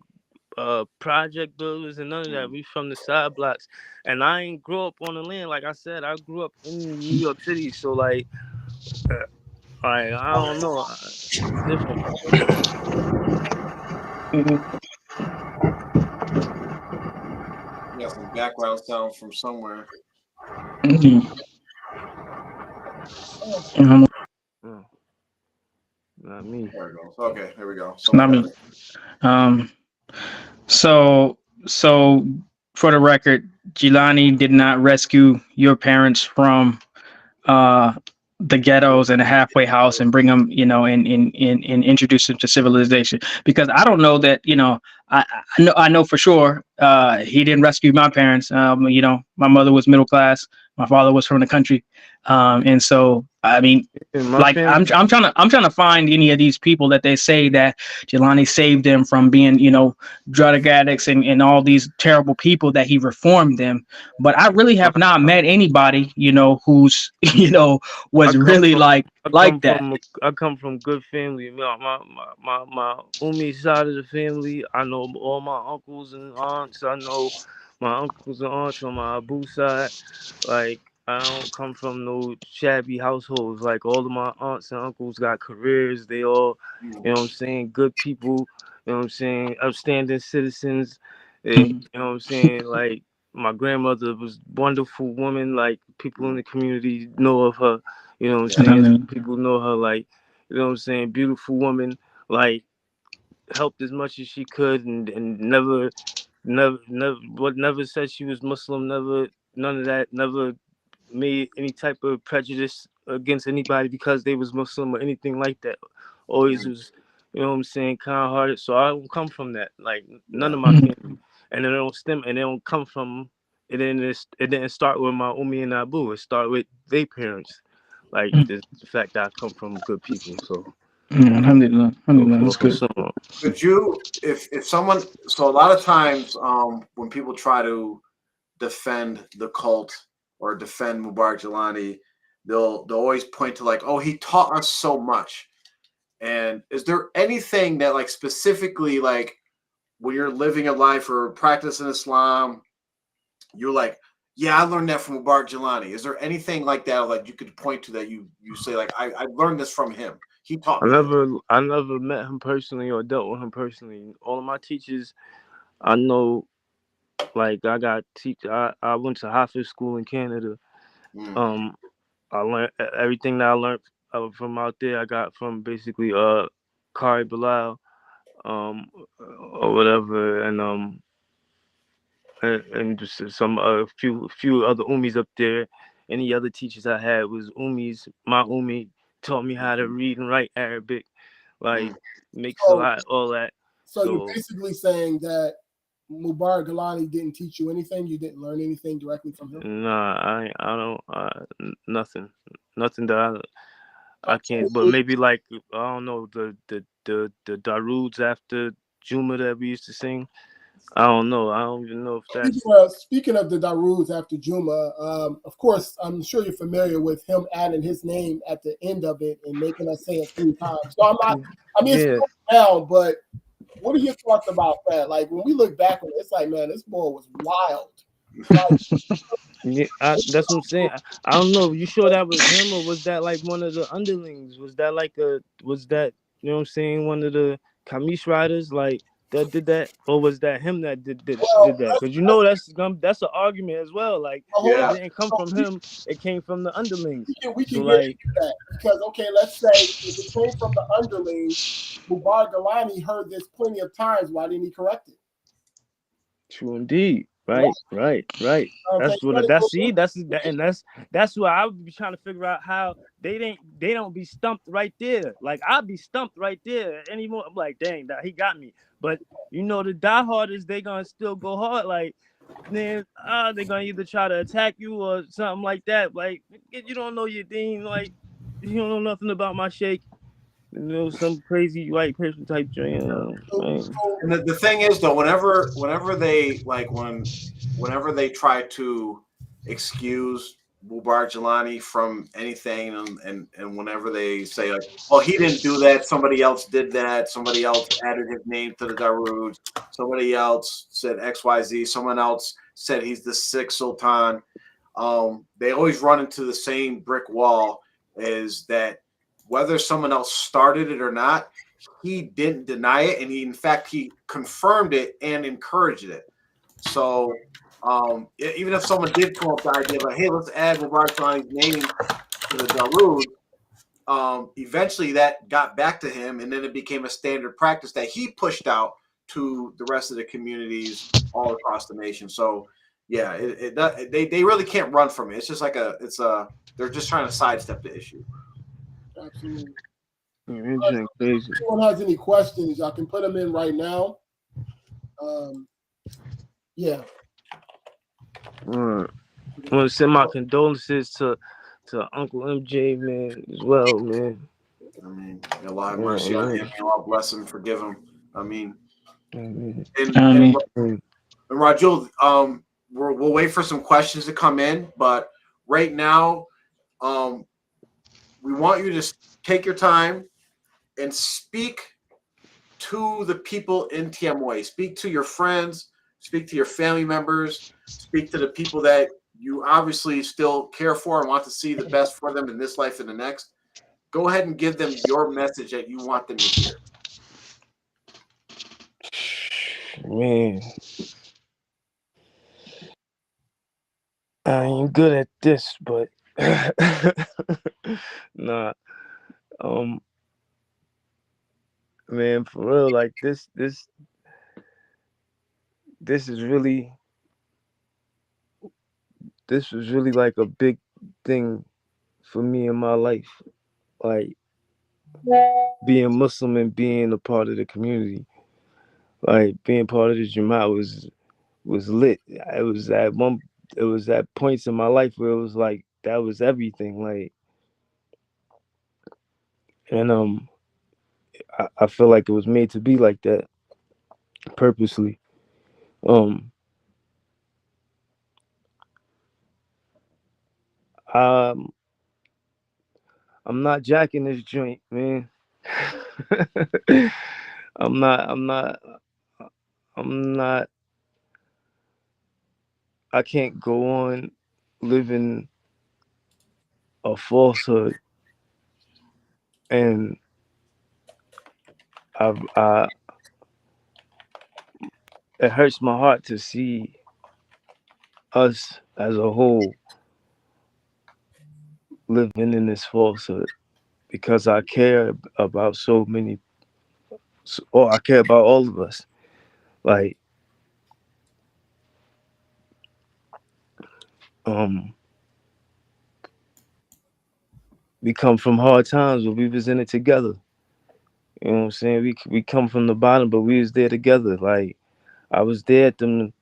project buildings and none of that. We from the side blocks, and I ain't grew up on the land. Like I said, I grew up in New York City, so like I don't know, it's different. You got some background sound from somewhere. Not me. There we go. Okay, there we go. Not me. So for the record, Jelani did not rescue your parents from the ghettos and the halfway house and bring them, and introduce them to civilization. Because I don't know that, I know for sure he didn't rescue my parents. My mother was middle class, my father was from the country, and so I mean, like I'm trying to find any of these people that they say that Jelani saved them from being, drug addicts and all these terrible people, that he reformed them. But I really have not met anybody, who's, was really like that. I come from good family. My Umi side of the family, I know all my uncles and aunts. I know my uncles and aunts from my Abu side. Like, I don't come from no shabby households. Like, all of my aunts and uncles got careers. They all, good people. You know what I'm saying? Upstanding citizens. You know what I'm saying? Like, my grandmother was a wonderful woman. Like, people in the community know of her. You know what I'm saying? People know her, like, you know what I'm saying? Beautiful woman, like, helped as much as she could, and never said she was Muslim, none of that, never made any type of prejudice against anybody because they was Muslim or anything like that. Always was, you know what I'm saying, kind hearted. So I don't come from that. Like, none of my family. And they don't come from it didn't start with my Umi and Abu. It started with their parents. Like, the fact that I come from good people. So Alhamdulillah, that's good. Could you, if someone, so a lot of times when people try to defend the cult or defend Mubarak Jelani, they'll always point to, like, oh, he taught us so much. And is there anything that, like, specifically, like, when you're living a life or practicing Islam, you're like, yeah, I learned that from Mubarak Jelani? Is there anything like that, like, you could point to that you say, like, I learned this from him? He taught me. I never met him personally or dealt with him personally. All of my teachers, I know, like, I went to Hafiz school in Canada. I learned everything that I learned from out there. I got from basically Kari Bilal, or whatever, and just some few other Umis up there. Any other teachers I had was Umis. My Umi taught me how to read and write Arabic, like, makes a lot, all that. So you're basically saying that Mubarak Jelani didn't teach you anything? You didn't learn anything directly from him? Nah, I don't. Nothing that I can't. But maybe, like, I don't know, the Daruds after Juma that we used to sing. I don't know. I don't even know if that's. Speaking of the Daruds after Juma, of course, I'm sure you're familiar with him adding his name at the end of it and making us say it 3 times. So I'm not. I mean, it's down, but what are your thoughts about that? Like, when we look back on it, it's like, man, this boy was wild. Yeah, that's what I'm saying. I don't know. You sure that was him, or was that like one of the underlings? Was that you know what I'm saying, one of the Kamish riders, like, that did that, or was that him that did that? Because that's an argument as well. Like, it didn't come from him; it came from the underlings. We can get into that because, okay, let's say if it came from the underlings, Mubarak Jelani heard this plenty of times. Why didn't he correct it? True indeed. Right. That's what. That's what I would be trying to figure out, how they don't be stumped right there. Like, I'd be stumped right there anymore. I'm like, dang, he got me. But the dieharders, they gonna still go hard. Like, then they're gonna either try to attack you or something like that. Like, you don't know your deen. Like, you don't know nothing about my sheikh. Some crazy white person type joint. And the thing is, though, whenever they try to excuse Mubarak Jelani from anything, and whenever they say, like, "Oh, he didn't do that. Somebody else did that. Somebody else added his name to the Darude. Somebody else said XYZ. Someone else said he's the 6th Sultan." They always run into the same brick wall, is that whether someone else started it or not, he didn't deny it, and in fact he confirmed it and encouraged it. So even if someone did come up with the idea, like, hey, let's add Mubarak Jelani's name to the Darude, eventually that got back to him, and then it became a standard practice that he pushed out to the rest of the communities all across the nation. So yeah, they really can't run from it. It's just like they're just trying to sidestep the issue. Absolutely. Religion crazy. If anyone has any questions, y'all can put them in right now. Yeah. I want to send my condolences to Uncle MJ, man, as well, man. I mean, Allah have mercy on him. Allah bless him, forgive him. I mean, and Rajul, we'll wait for some questions to come in, but right now, we want you to take your time and speak to the people in Tmoa. Speak to your friends, speak to your family members, speak to the people that you obviously still care for and want to see the best for them in this life and the next. Go ahead and give them your message that you want them to hear. Man, I ain't good at this, but nah. Man, for real, like this is really, this was really like a big thing for me in my life. Like being Muslim and being a part of the community. Like being part of the Jamaat was lit. It was at points in my life where it was like that was everything. Like, and I feel like it was made to be like that purposely. Um I'm not jacking this joint, man. I'm not I can't go on living a falsehood, and I it hurts my heart to see us as a whole living in this falsehood, because I care about so many, or I care about all of us. Like, we come from hard times, but we was in it together. You know what I'm saying? We come from the bottom, but we was there together. Like, I was there at them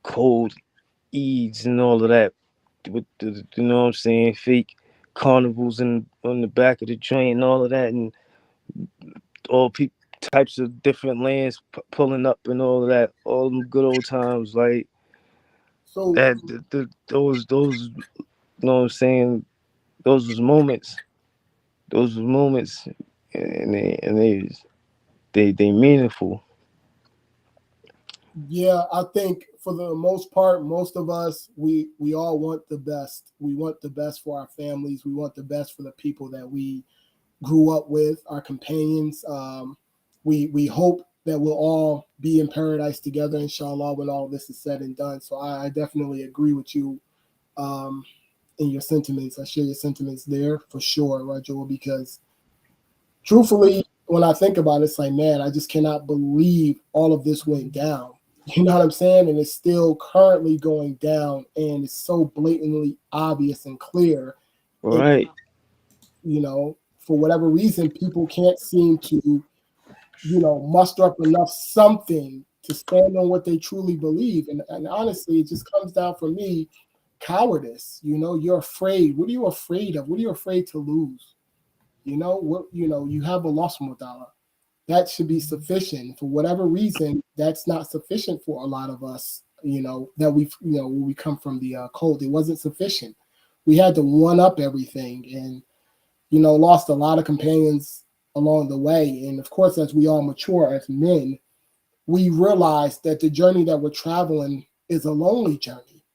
cold Eids and all of that, with the, you know what I'm saying, fake carnivals on the back of the joint and all of that, and all types of different lands pulling up and all of that, all them good old times. Like, so that, those, you know what I'm saying, those was moments. Those was moments, and they meaningful. yeah, I think for the most part, most of us, we all want the best. We want the best for our families. We want the best for the people that we grew up with, our companions. We hope that we'll all be in paradise together, inshallah, when all this is said and done. So I definitely agree with you in your sentiments. I share your sentiments there for sure, Rajul, because truthfully, when I think about it, it's like, man, I just cannot believe all of this went down. You know what I'm saying? And it's still currently going down, and it's so blatantly obvious and clear. Right. You know, for whatever reason, people can't seem to, you know, muster up enough something to stand on what they truly believe. And honestly, it just comes down for me, cowardice. You know, you're afraid. What are you afraid of? What are you afraid to lose? You know, what, you know, you have Allah subhanahu wa ta'ala. That should be sufficient. For whatever reason, that's not sufficient for a lot of us, you know, that we've, you know, when we come from the cold, it wasn't sufficient. We had to one up everything, and, you know, lost a lot of companions along the way. And of course, as we all mature as men, we realize that the journey that we're traveling is a lonely journey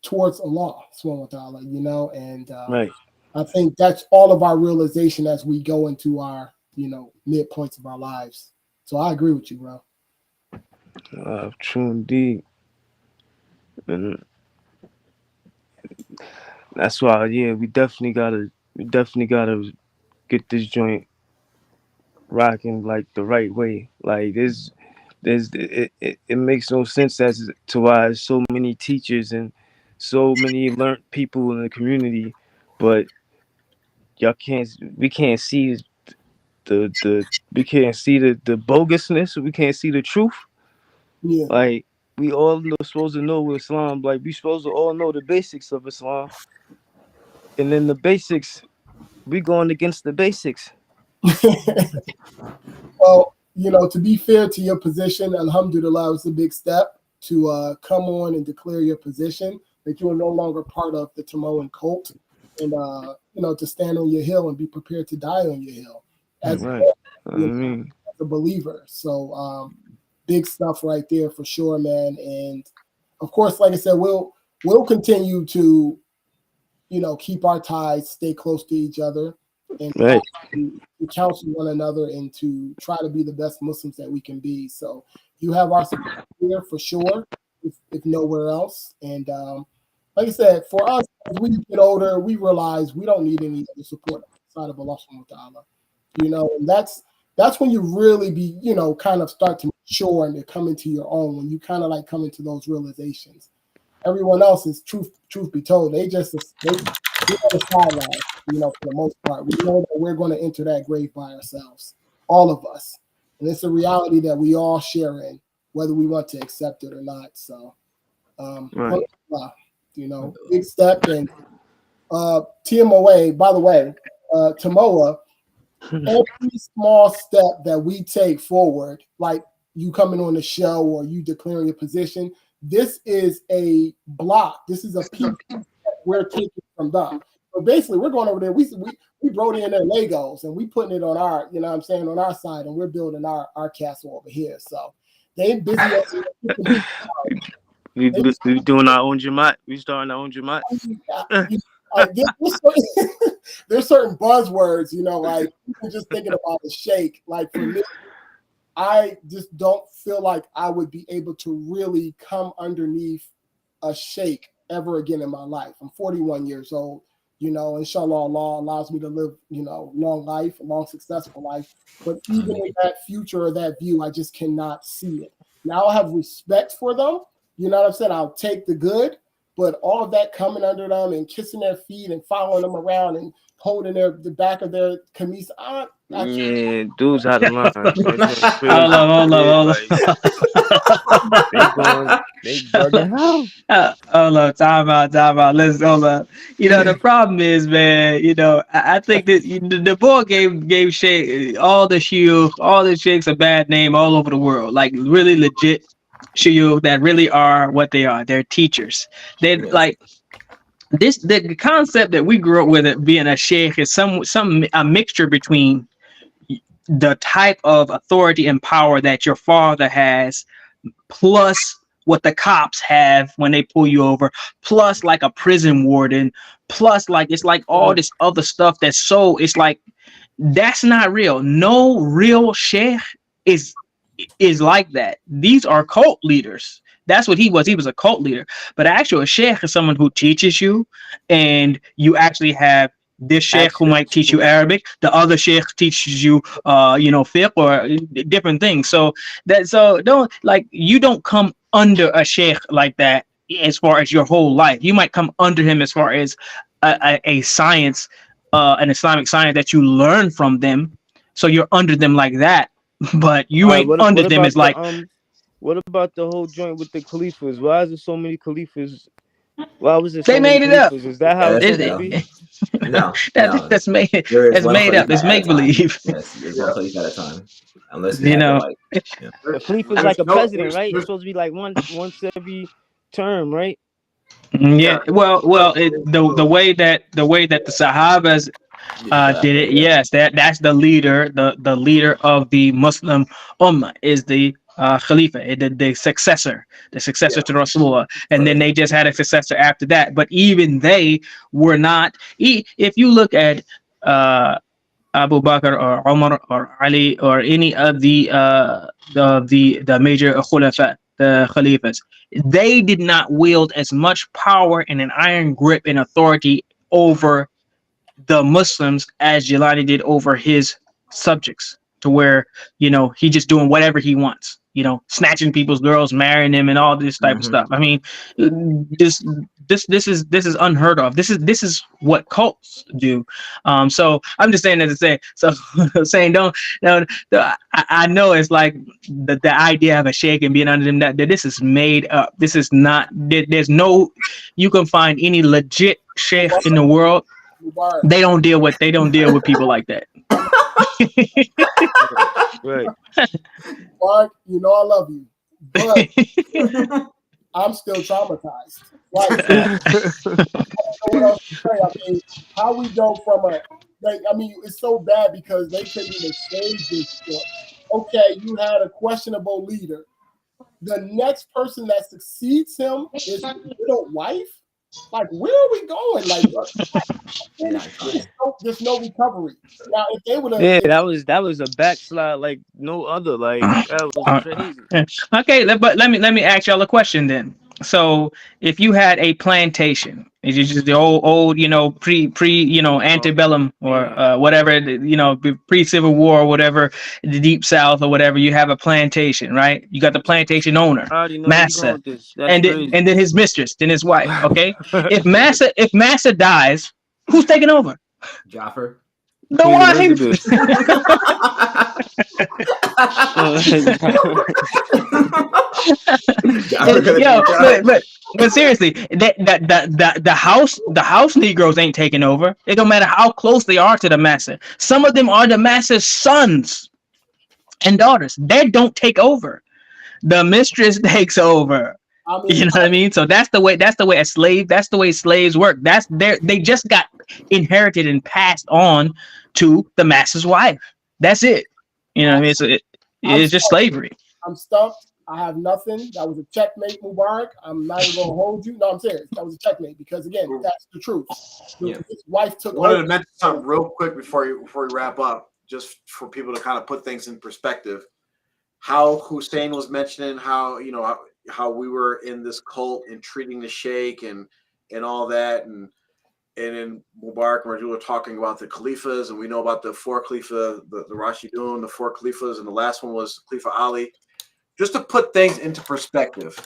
towards Allah subhanahu wa ta'ala, you know, and Right. I think that's all of our realization as we go into our, you know, midpoints of our lives. So I agree with you, bro. True indeed. And that's why, yeah, we definitely gotta get this joint rocking like the right way. Like, it makes no sense as to why so many teachers and so many learned people in the community, but we can't see we can't see the bogusness, we can't see the truth. Yeah. Like we all supposed to know Islam, like we supposed to all know the basics of Islam, and then the basics we going against the basics. Well, to be fair to your position, alhamdulillah, it's a big step to come on and declare your position that you are no longer part of the Tmoan cult, and to stand on your hill and be prepared to die on your hill as, Right. as a believer. So big stuff right there for sure, man. And of course, like I said, we'll continue to keep our ties, stay close to each other, and Right. to counsel one another and to try to be the best Muslims that we can be. So you have our support here for sure, if nowhere else. And like I said, for us, as we get older, we realize we don't need any other support outside of Allah subhanahu wa ta'ala. And that's when you really be, kind of start to mature and to come into your own, when you kind of like come into those realizations. Everyone else is truth be told, they on the sideline, for the most part. We know that we're going to enter that grave by ourselves, all of us. And it's a reality that we all share in, whether we want to accept it or not. So, Right. big step. And Tmoa, by the way, Tmoa, every small step that we take forward, like you coming on the show or you declaring your position, this is a block. This is a piece that we're taking from them. So basically, we're going over there. We brought in their Legos and we putting it on our, on our side, and we're building our castle over here. So they busy. We doing our own Jamaat. We starting our own Jamaat. There's certain buzzwords, like just thinking about a sheikh. Like for me, I just don't feel like I would be able to really come underneath a sheikh ever again in my life. I'm 41 years old, inshallah Allah allows me to live, long life, a long, successful life. But even in that future or that view, I just cannot see it. Now I have respect for them. You know what I'm saying? I'll take the good, but all of that coming under them and kissing their feet and following them around and holding the back of their kameez. Yeah, dudes out of line. Hold on. They bugging out. Hold on, time out. Let's hold on. The problem is, man. I think that the boy gave Sheikh all the sheikhs a bad name all over the world. Like really legit sheikhs that really are what they are. They're teachers. They like. The concept that we grew up with it being a sheikh is a mixture between the type of authority and power that your father has, plus what the cops have when they pull you over, plus like a prison warden, plus like it's like all this other stuff it's like that's not real. No real sheikh is like that. These are cult leaders. That's what he was. He was a cult leader. But actually, a sheikh is someone who teaches you, and you actually have this sheikh who might teach you Arabic. The other sheikh teaches you, fiqh or different things. So you don't come under a sheikh like that as far as your whole life. You might come under him as far as a science, an Islamic science that you learn from them. So you're under them like that, but you ain't under them as like. What about the whole joint with the caliphs? Why is there so many caliphs? Why was it so they many made it up? Is that how it's supposed to be? No, that's made. It's made up. It's make believe. Yes, there's one caliph at a time. Unless the caliph is like a president, right? It's supposed to be like once every term, right? Yeah. Well, the way that the Sahabas did it. Yes, that's the leader. The leader of the Muslim Ummah is the Khalifa, the successor to Rasulullah, and then they just had a successor after that. But even they were not. If you look at Abu Bakr or Umar or Ali or any of the major khulafa, the Khalifas, they did not wield as much power and an iron grip and authority over the Muslims as Jilani did over his subjects, to where he just doing whatever he wants. snatching people's girls, marrying them, and all this type of stuff. I mean, this is unheard of. This is what cults do. So I'm just saying that to say. So saying I know it's like the idea of a sheikh and being under them that this is made up. This is not. There's no. You can find any legit sheikh in the world. They don't deal with people like that. Right. Mark, you know I love you, but I'm still traumatized. Like, what else to say? I mean, how we go from it's so bad because they couldn't even save this shit. Okay, you had a questionable leader. The next person that succeeds him is his widow wife. Like, where are we going? Like, there's no recovery. Now, if they would have, that was a backslide like no other. Like that was crazy. Okay, but let me ask y'all a question then. So, if you had a plantation, is it just the old pre antebellum or whatever, pre Civil War or whatever, the Deep South or whatever, you have a plantation, right? You got the plantation owner, Massa, and then his mistress, then his wife. Okay, if Massa dies, who's taking over? Jaffer. The wife. But seriously, the house Negroes ain't taking over. It don't matter how close they are to the master. Some of them are the master's sons and daughters. They don't take over. The mistress takes over. You know what I mean? So that's the way that's the way slaves work. They just got inherited and passed on to the master's wife. That's it. You know what I mean? So it's just slavery. I'm stumped. I have nothing. That was a checkmate, Mubarak. I'm not even gonna hold you. No, I'm serious. That was a checkmate because again, that's the truth. His wife took over. I wanted to mention something real quick before we wrap up, just for people to kind of put things in perspective. How Hussein was mentioning how we were in this cult and treating the sheikh and all that, and then Mubarak and Rajul were talking about the Khalifas, and we know about the four Khalifa, the Rashidun, the four Khalifas, and the last one was Khalifa Ali. Just to put things into perspective,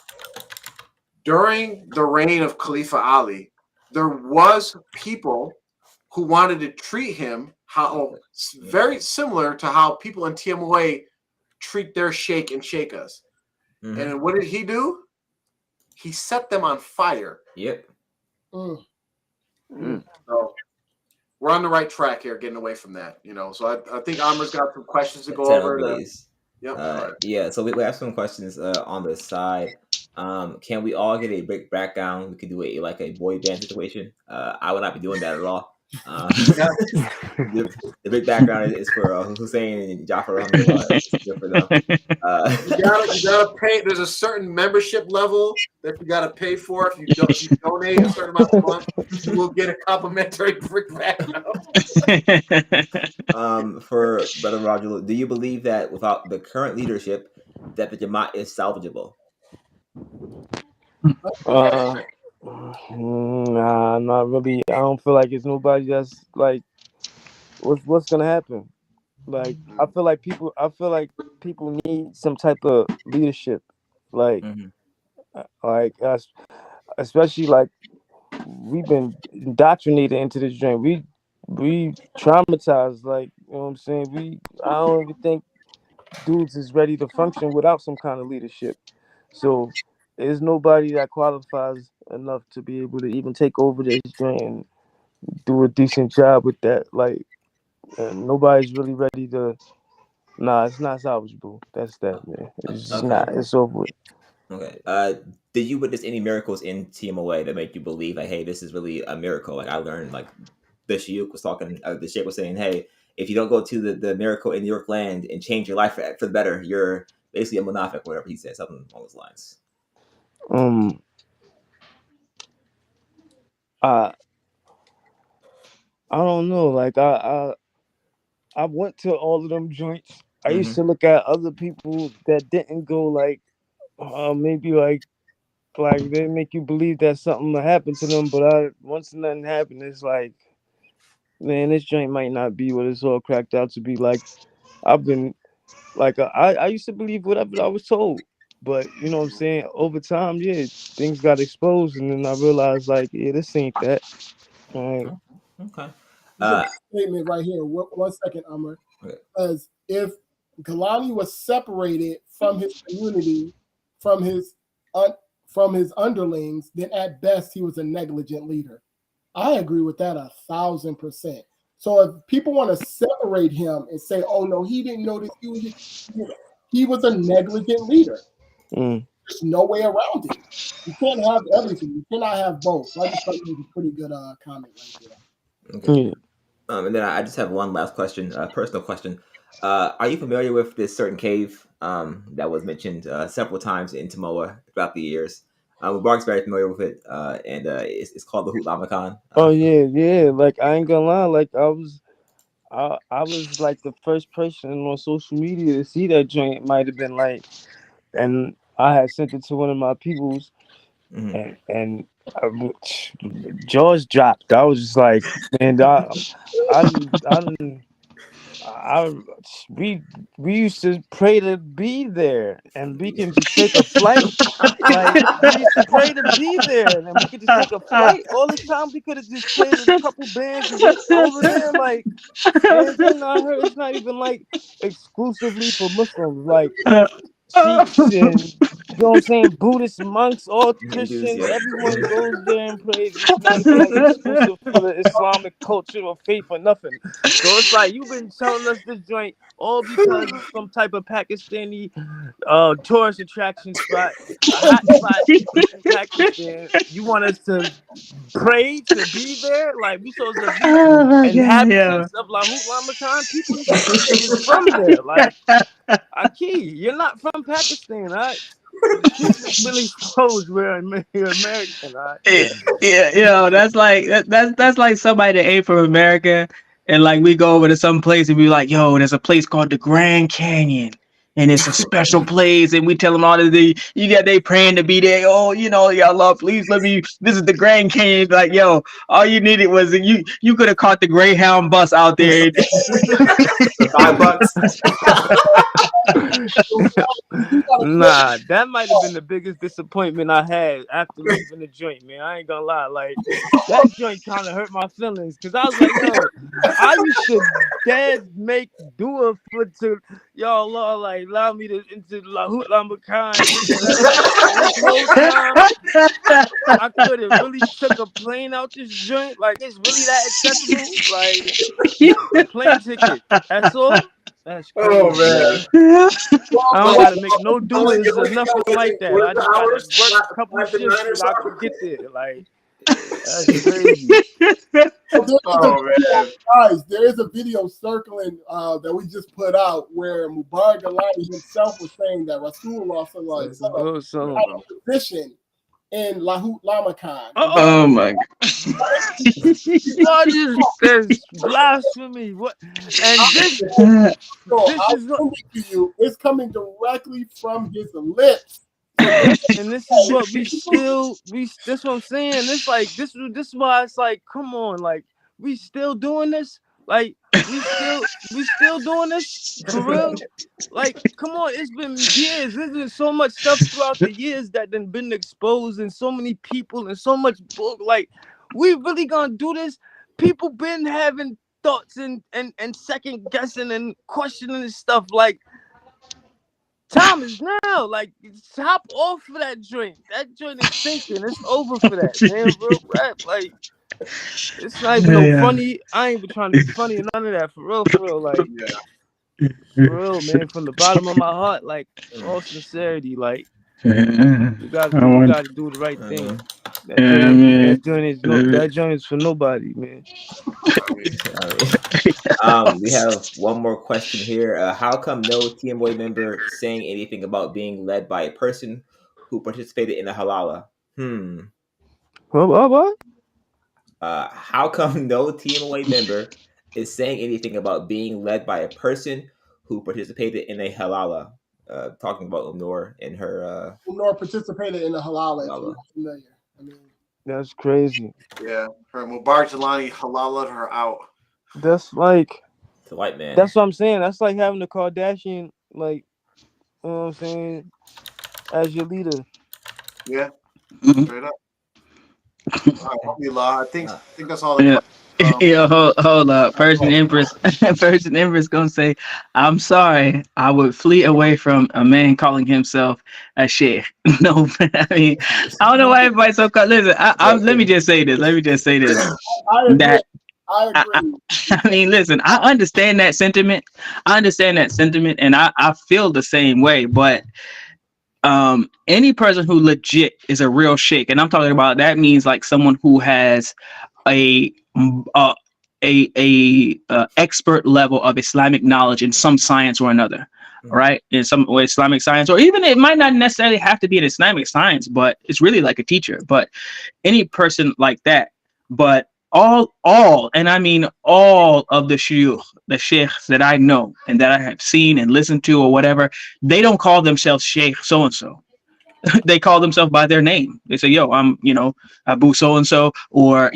during the reign of Khalifa Ali, there was people who wanted to treat him very similar to how people in Tmoa treat their sheikh and sheikhs. Mm-hmm. And what did he do? He set them on fire. Yep. So we're on the right track here, getting away from that. So I think Amar's got some questions to go over. Yep. Yeah. So we have some questions on the side. Can we all get a break background? We could do a boy band situation. I would not be doing that at all. The big background is for Hussein and Jafar. For them. You gotta pay. There's a certain membership level that you gotta pay for. If you donate a certain amount of month, you will get a complimentary brick background. For Brother Rajul, do you believe that without the current leadership, that the Jamaat is salvageable? Nah, not really. I don't feel like it's nobody that's like, what's gonna happen? Like, I feel like people need some type of leadership, like, like us, especially like we've been indoctrinated into this dream. We traumatized, like, you know what I'm saying. I don't even think dudes is ready to function without some kind of leadership. So there's nobody that qualifies enough to be able to even take over this joint and do a decent job with that. Like, nobody's really ready to. Nah, it's not salvageable. That's that, man. It's just not. It's over with. Okay. Did you witness any miracles in Tmoa that make you believe, like, hey, this is really a miracle? Like, I learned, like, the Sheikh was talking. The Sheikh was saying, hey, if you don't go to the miracle in New York land and change your life for the better, you're basically a munafiq, whatever he said, something along those lines. I don't know. Like, I went to all of them joints. I used to look at other people that didn't go, like, maybe like they make you believe that something will happen to them, but once nothing happened, it's like, man, this joint might not be what it's all cracked out to be. Like, I've been Like I used to believe whatever I was told, but you know what I'm saying. Over time, yeah, things got exposed, and then I realized like, yeah, this ain't that. Like, Okay. It's a statement right here. One second, Amr. Okay. Because if Galani was separated from his community, from his underlings, then at best he was a negligent leader. I agree with that 1,000%. So if people want to separate him and say, "Oh no, he didn't know this," he was a negligent leader. There's no way around it. You can't have everything. You cannot have both. So I just thought it was a pretty good comment right there. Okay. And then I just have one last question, personal question. Are you familiar with this certain cave that was mentioned several times in Tmoa throughout the years? Mubarak's very familiar with it, and it's called the Hutlamakan. oh yeah. Like I ain't gonna lie, like I was like the first person on social media to see that joint. Might have been like, and I had sent it to one of my peoples, and jaws dropped. I was just like, man, we used to pray to be there, and we can just take a flight. Like we used to pray to be there, and then we could just take a flight. All this time we could have just played a couple bands and went over there. Like, and then I heard it's not even like exclusively for Muslims. Like Sheikhs and you know what I'm saying, Buddhist monks, all Christians, everyone goes there and prays. It's not even like exclusive for the Islamic culture or faith or nothing. So it's like you've been telling us this joint all because it's some type of Pakistani tourist attraction spot, a hot spot in Pakistan. You want us to pray to be there? Like we supposed to be inhabitants of Lahut Lamakan? People used to think we was from there. Like Aki, you're not from Pakistan, right? Keep it really close. We're American, right? Yeah, that's like that's like somebody that ain't from America, and like we go over to some place and be like, yo, there's a place called the Grand Canyon. And it's a special place, and we tell them all of they praying to be there. Oh, you know, ya Allah, please let me. This is the Grand Canyon. Like, yo, all you needed was you could have caught the Greyhound bus out there. $5. Nah, that might have been the biggest disappointment I had after leaving the joint, man. I ain't gonna lie, like that joint kind of hurt my feelings because I was like, yo, I used to dead make dua for to y'all, Lord, like allow me to into Lahut Lamakan. This whole time, I could have really took a plane out this joint. Like it's really that accessible. Like plane ticket. That's all. That's crazy. Oh man. I don't gotta make no dues or nothing like that. I just gotta work a couple shifts and I can get there. Like that's crazy. Guys, there is a video circling that we just put out where Mubarak Galani himself was saying that Rasulullah had a position in Lahut Lamakan. Oh my God! What is blasphemy? What? And this is what to you. It's coming directly from his lips. And this is what that's what I'm saying. It's like this is why it's like, come on, like we still doing this? Like we still doing this for real? Like, come on, it's been years. There's been so much stuff throughout the years that then been exposed, and so many people and so much book. Like, we really gonna do this? People been having thoughts and second guessing and questioning and stuff. Like, time is now. Like, hop off for that joint. That joint is sinking. It's over for that, man. Real rap. Like, it's not even no funny. I ain't even trying to be funny or none of that. For real. Like, for real, man. From the bottom of my heart, like, all sincerity, like, you gotta do the right thing. That joint is for nobody, man. We have one more question here. How come no TMOA member saying anything about being led by a person who participated in the halala? What? How come no TMOA member is saying anything about being led by a person who participated in a halala? Talking about Umnor and her. Umnor participated in the halala. If you're not familiar. I mean, that's crazy. Yeah, her Mubarak Jalani halalaed her out. That's like the white man. That's what I'm saying. That's like having the Kardashian like, you know what I'm saying, as your leader. Yeah, Mhm. straight up. Alhamdulillah. I think that's all the Yeah. questions. Yeah, hold up. Persian Empress, Persian Empress gonna say, "I'm sorry, I would flee away from a man calling himself a sheikh." No, I mean, I don't know why everybody's so cut. Listen, let me just say this. Let me just say this. I agree. That I I, agree. I mean, listen, I understand that sentiment. I understand that sentiment, and I feel the same way. But any person who legit is a real sheikh, and I'm talking about that means like someone who has a uh, expert level of Islamic knowledge in some science or another, right? In some way, Islamic science, or even it might not necessarily have to be an Islamic science, but it's really like a teacher. But any person like that, but all, and I mean all of the shuyukh, the sheikhs that I know and that I have seen and listened to or whatever, they don't call themselves sheikh so and so. They call themselves by their name. They say, "Yo, I'm, Abu so and so," or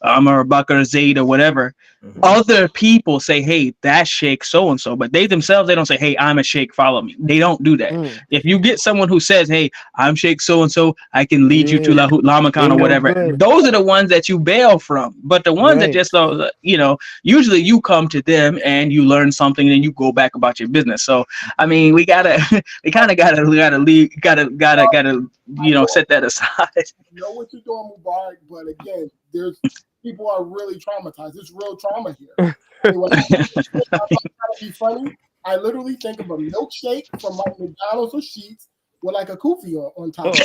I'm a Bakr Zaid or whatever. Other people say, "Hey, that's Sheikh so and so," but they themselves, they don't say, "Hey, I'm a Sheikh, follow me." They don't do that. Mm. If you get someone who says, "Hey, I'm Sheikh so and so, I can lead you to Yeah, Lahut Lamakan they or no whatever," good. those are the ones that you bail from. But the ones that Right. just, usually you come to them and you learn something and then you go back about your business. So, I mean, we kind of gotta leave, set that aside. I know what you're doing, Mubarak, but again, there's people are really traumatized. There's real trauma here. I mean, when I'm trying to be funny, I literally think of a milkshake from like McDonald's or Sheets with like a kufi on top.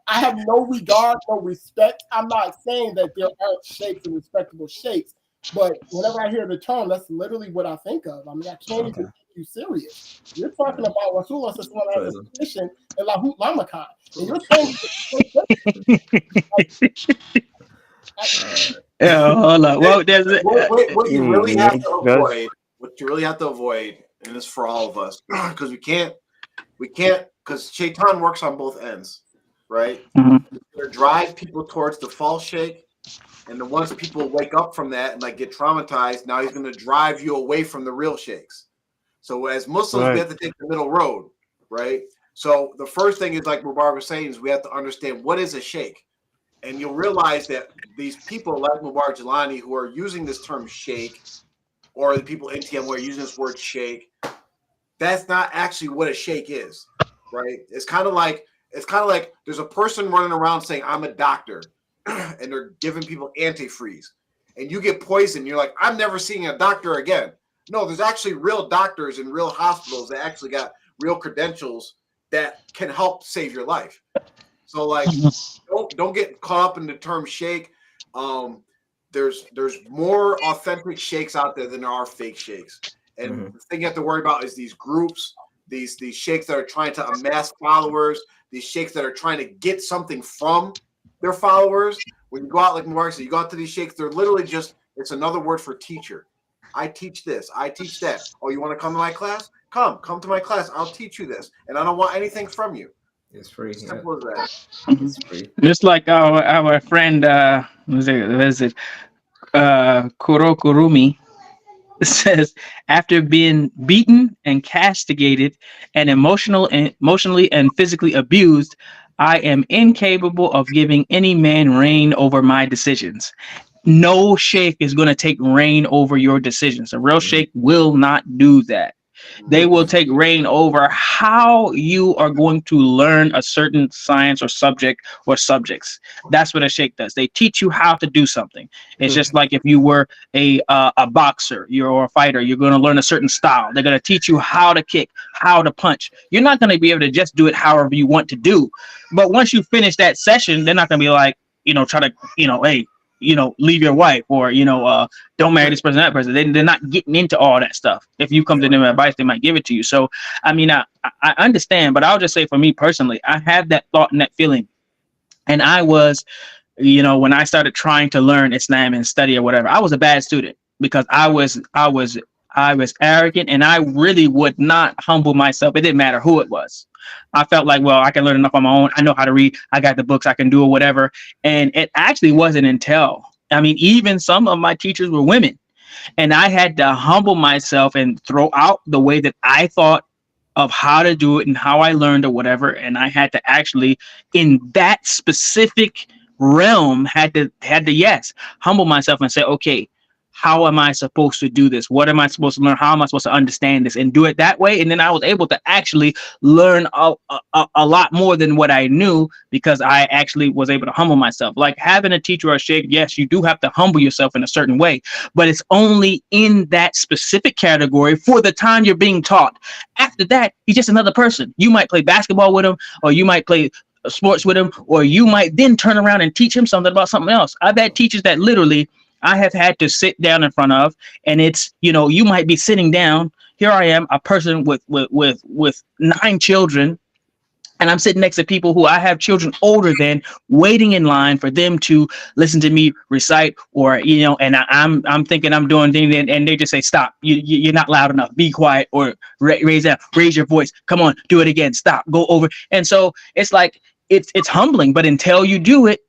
I have no regard, no respect. I'm not saying that there aren't sheikhs and respectable sheikhs, but whenever I hear the term, that's literally what I think of. I mean, I can't even take you serious. You're talking about Rasulullah has a position in Lahut Lamakan, and you're saying Yeah, hold on. Well, What you really have to That's avoid, and it's for all of us, because we can't, because Shaitan works on both ends, right? Mhm. They drive people towards the false sheikh, and then once people wake up from that and like get traumatized, now he's going to drive you away from the real sheikhs. So as Muslims, we right. have to take the middle road, right? So the first thing is, like Mubarak was saying, is we have to understand what is a sheikh. And you'll realize that these people like Mubarak Jelani who are using this term sheikh, or the people in TM who are using this word sheikh, that's not actually what a sheikh is, right? It's kind of like there's a person running around saying, "I'm a doctor," and they're giving people antifreeze, and you get poisoned. You're like, "I'm never seeing a doctor again." No, there's actually real doctors in real hospitals that actually got real credentials that can help save your life. So like, don't get caught up in the term sheikh. There's more authentic sheikhs out there than there are fake sheikhs. And the thing you have to worry about is these groups, these sheikhs that are trying to amass followers, these sheikhs that are trying to get something from their followers. When you go out, like Mubarak said, you go out to these sheikhs, they're literally just, it's another word for teacher. I teach this, I teach that. Oh, you want to come to my class? Come to my class. I'll teach you this. And I don't want anything from you. It's free. Simple as that. It's free. Just like our friend, was it Kurokurumi says, after being beaten and castigated and emotionally and physically abused, I am incapable of giving any man reign over my decisions. No sheikh is going to take reign over your decisions. A real sheikh will not do that. They will take reign over how you are going to learn a certain science or subject or subjects. That's what a sheikh does. They teach you how to do something. It's just like if you were a boxer, you're a fighter, you're going to learn a certain style. They're going to teach you how to kick, how to punch. You're not going to be able to just do it however you want to do. But once you finish that session, they're not going to be like, try to, hey, leave your wife, or don't marry this person, that person. They're not getting into all that stuff. If you come to them with advice, they might give it to you. So I mean, I understand, but I'll just say, for me personally, I had that thought and that feeling, and I was, when I started trying to learn Islam and study or whatever, I was a bad student because I was arrogant, and I really would not humble myself. It didn't matter who it was. I felt like, well, I can learn enough on my own. I know how to read. I got the books. I can do it, whatever. And it actually wasn't until, I mean, even some of my teachers were women. And I had to humble myself and throw out the way that I thought of how to do it and how I learned or whatever. And I had to actually, in that specific realm, had to yes, humble myself and say, okay, how am I supposed to do this? What am I supposed to learn? How am I supposed to understand this and do it that way? And then I was able to actually learn a lot more than what I knew, because I actually was able to humble myself. Like having a teacher or a sheikh, yes, you do have to humble yourself in a certain way, but it's only in that specific category for the time you're being taught. After that, he's just another person. You might play basketball with him, or you might play sports with him, or you might then turn around and teach him something about something else. I've had teachers that literally I have had to sit down in front of, and it's, you might be sitting down. Here I am, a person with 9 children, and I'm sitting next to people who I have children older than, waiting in line for them to listen to me recite, or and I'm thinking I'm doing things, and they just say, stop, you're not loud enough, be quiet, or raise your voice, come on, do it again, stop, go over. And so it's like it's humbling, but until you do it,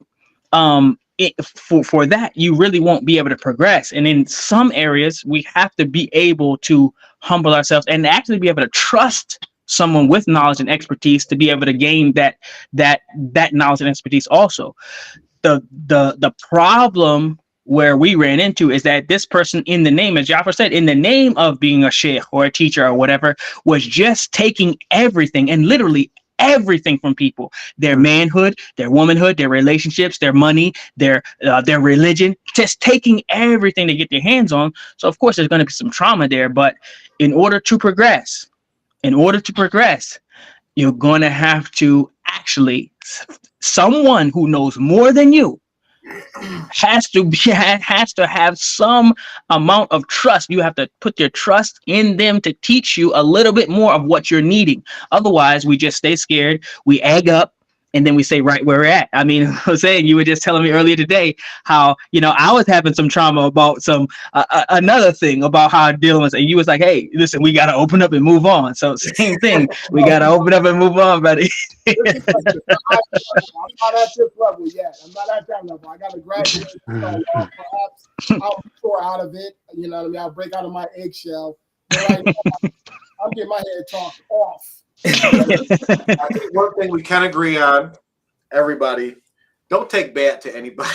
for that, you really won't be able to progress. And in some areas, we have to be able to humble ourselves and actually be able to trust someone with knowledge and expertise to be able to gain that knowledge and expertise also. The problem where we ran into is that this person, in the name, as Jafar said, in the name of being a sheikh or a teacher or whatever, was just taking everything, and literally everything, from people: their manhood, their womanhood, their relationships, their money, their religion, just taking everything they get their hands on. So of course there's going to be some trauma there, but in order to progress, you're going to have to actually, someone who knows more than you has to have some amount of trust. You have to put your trust in them to teach you a little bit more of what you're needing. Otherwise, we just stay scared, we egg up, and then we say right where we're at. I mean, Jose, you were just telling me earlier today how, I was having some trauma about some another thing about how I'm dealing with it. And you was like, hey, listen, we got to open up and move on. So same thing. We got to open up and move on, buddy. I'm not at this level yet. I'm not at that level. I got to graduate. Perhaps I'll soar out of it. You know what I mean? I'll break out of my eggshell. But right now, I'm getting my head talked off. I think one thing we can agree on, everybody, don't take bad to anybody.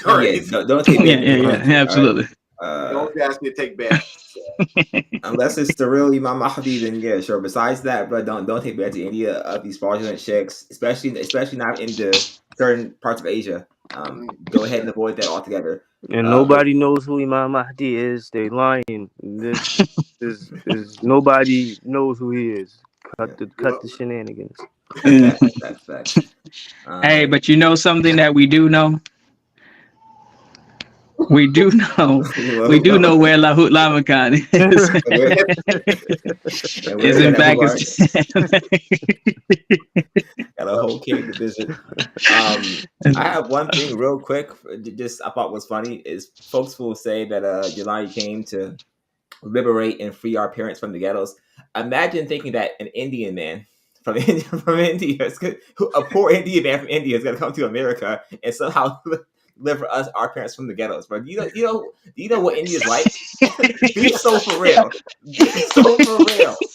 Don't take bad. Yeah, absolutely. Don't ask me to take bad. Unless it's the real Imam Mahdi, then yeah, sure. Besides that, bro, don't take bad to any of these fraudulent sheikhs, especially not in the certain parts of Asia. Go ahead and avoid that altogether. And nobody knows who Imam Mahdi is. They lying. This is nobody knows who he is. Cut the shenanigans. That's Hey, but you know something that we do know? We do know where Lahut Lamakan is. Is in Pakistan. Got a whole cave to visit. I have one thing real quick. Just I thought was funny is folks will say that Jelani came to liberate and free our parents from the ghettos. Imagine thinking that an Indian man from India, a poor Indian man from India, is going to come to America and somehow deliver our parents from the ghettos. But do you know what India's like? Be so for real.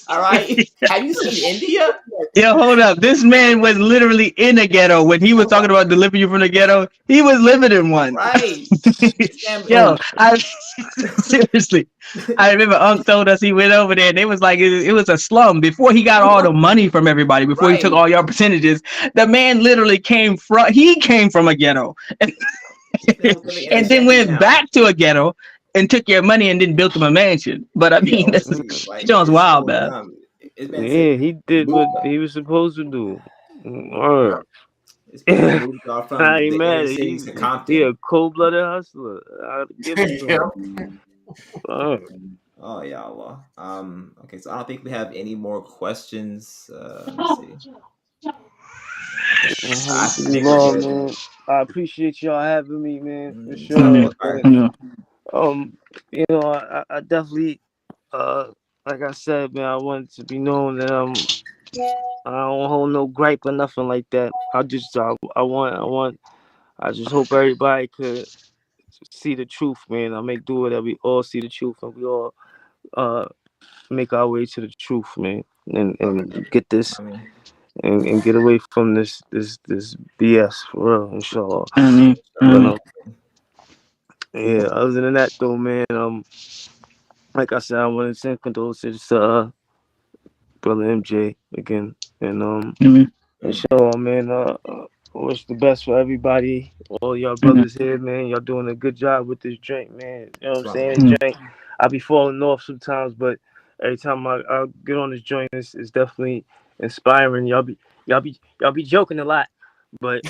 All right. Have you seen India? Yo, hold up. This man was literally in a ghetto when he was talking about delivering you from the ghetto. He was living in one. Right. Yo, seriously. I remember Unc told us he went over there and it was like it was a slum before he got all the money from everybody, before he took all your percentages. The man literally came from a ghetto. And then went back to a ghetto and took your money and then built him a mansion. But I mean, this is John's wild, man. Yeah, he did what he was supposed to do. I ain't mad. He's a cold-blooded hustler. I'll give it to him. Oh yeah, Allah. Okay, so I don't think we have any more questions. Let's see. Man. I appreciate y'all having me, man. For sure. I definitely, like I said, man, I want to be known that I don't hold no gripe or nothing like that. I just hope everybody could see the truth, man. I make do it that we all see the truth and we all make our way to the truth, man, and get this I mean, and get away from this BS for real, inshallah. Ameen. But yeah, other than that though, man, like I said, I want to send condolences to brother MJ again, and Ameen. inshallah, man, wish the best for everybody, all y'all brothers here, man. Y'all doing a good job with this drink, man. You know what I'm saying? This drink, I be falling off sometimes, but every time I get on this joint, it's definitely inspiring. Y'all be joking a lot, but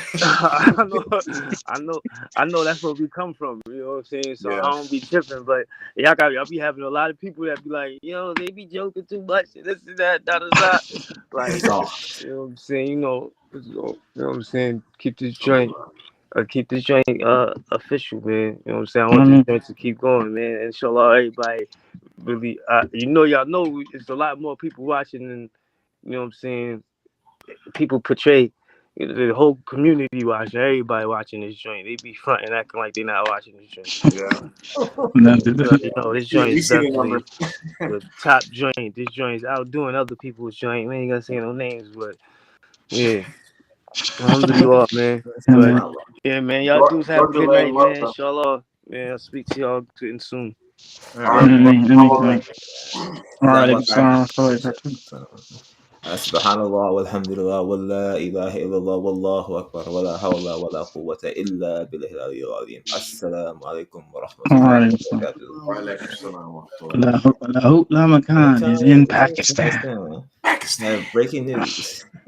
I know that's where we come from. You know what I'm saying? So I don't be tripping, but y'all be having a lot of people that be like, yo, they be joking too much, this and that, da da da. Like, you know what I'm saying? You know what I'm saying? Keep this joint official, man. You know what I'm saying? I want this joint to keep going, man. Inshallah, everybody really, y'all know it's a lot more people watching than, you know what I'm saying, people portray. The whole community watching, everybody watching this joint. They be fronting, acting like they're not watching this joint. This joint is definitely the top joint. This joint is outdoing other people's joint. We ain't gonna say no names, but yeah. Alhamdulillah, man. But yeah, man, y'all dudes have a good night, man. Inshallah, man. I'll speak to y'all soon. Subhanallah walhamdulillah wa la ilaha illallah wallahu akbar wa la hawla wa la quwwata illa billahi al-aliyyil azim. Assalamu alaikum wa rahmatullahi wa barakatuh. Wa alaikum assalam wa rahmatullahi. Lahut Lamakan is in Pakistan. Breaking news.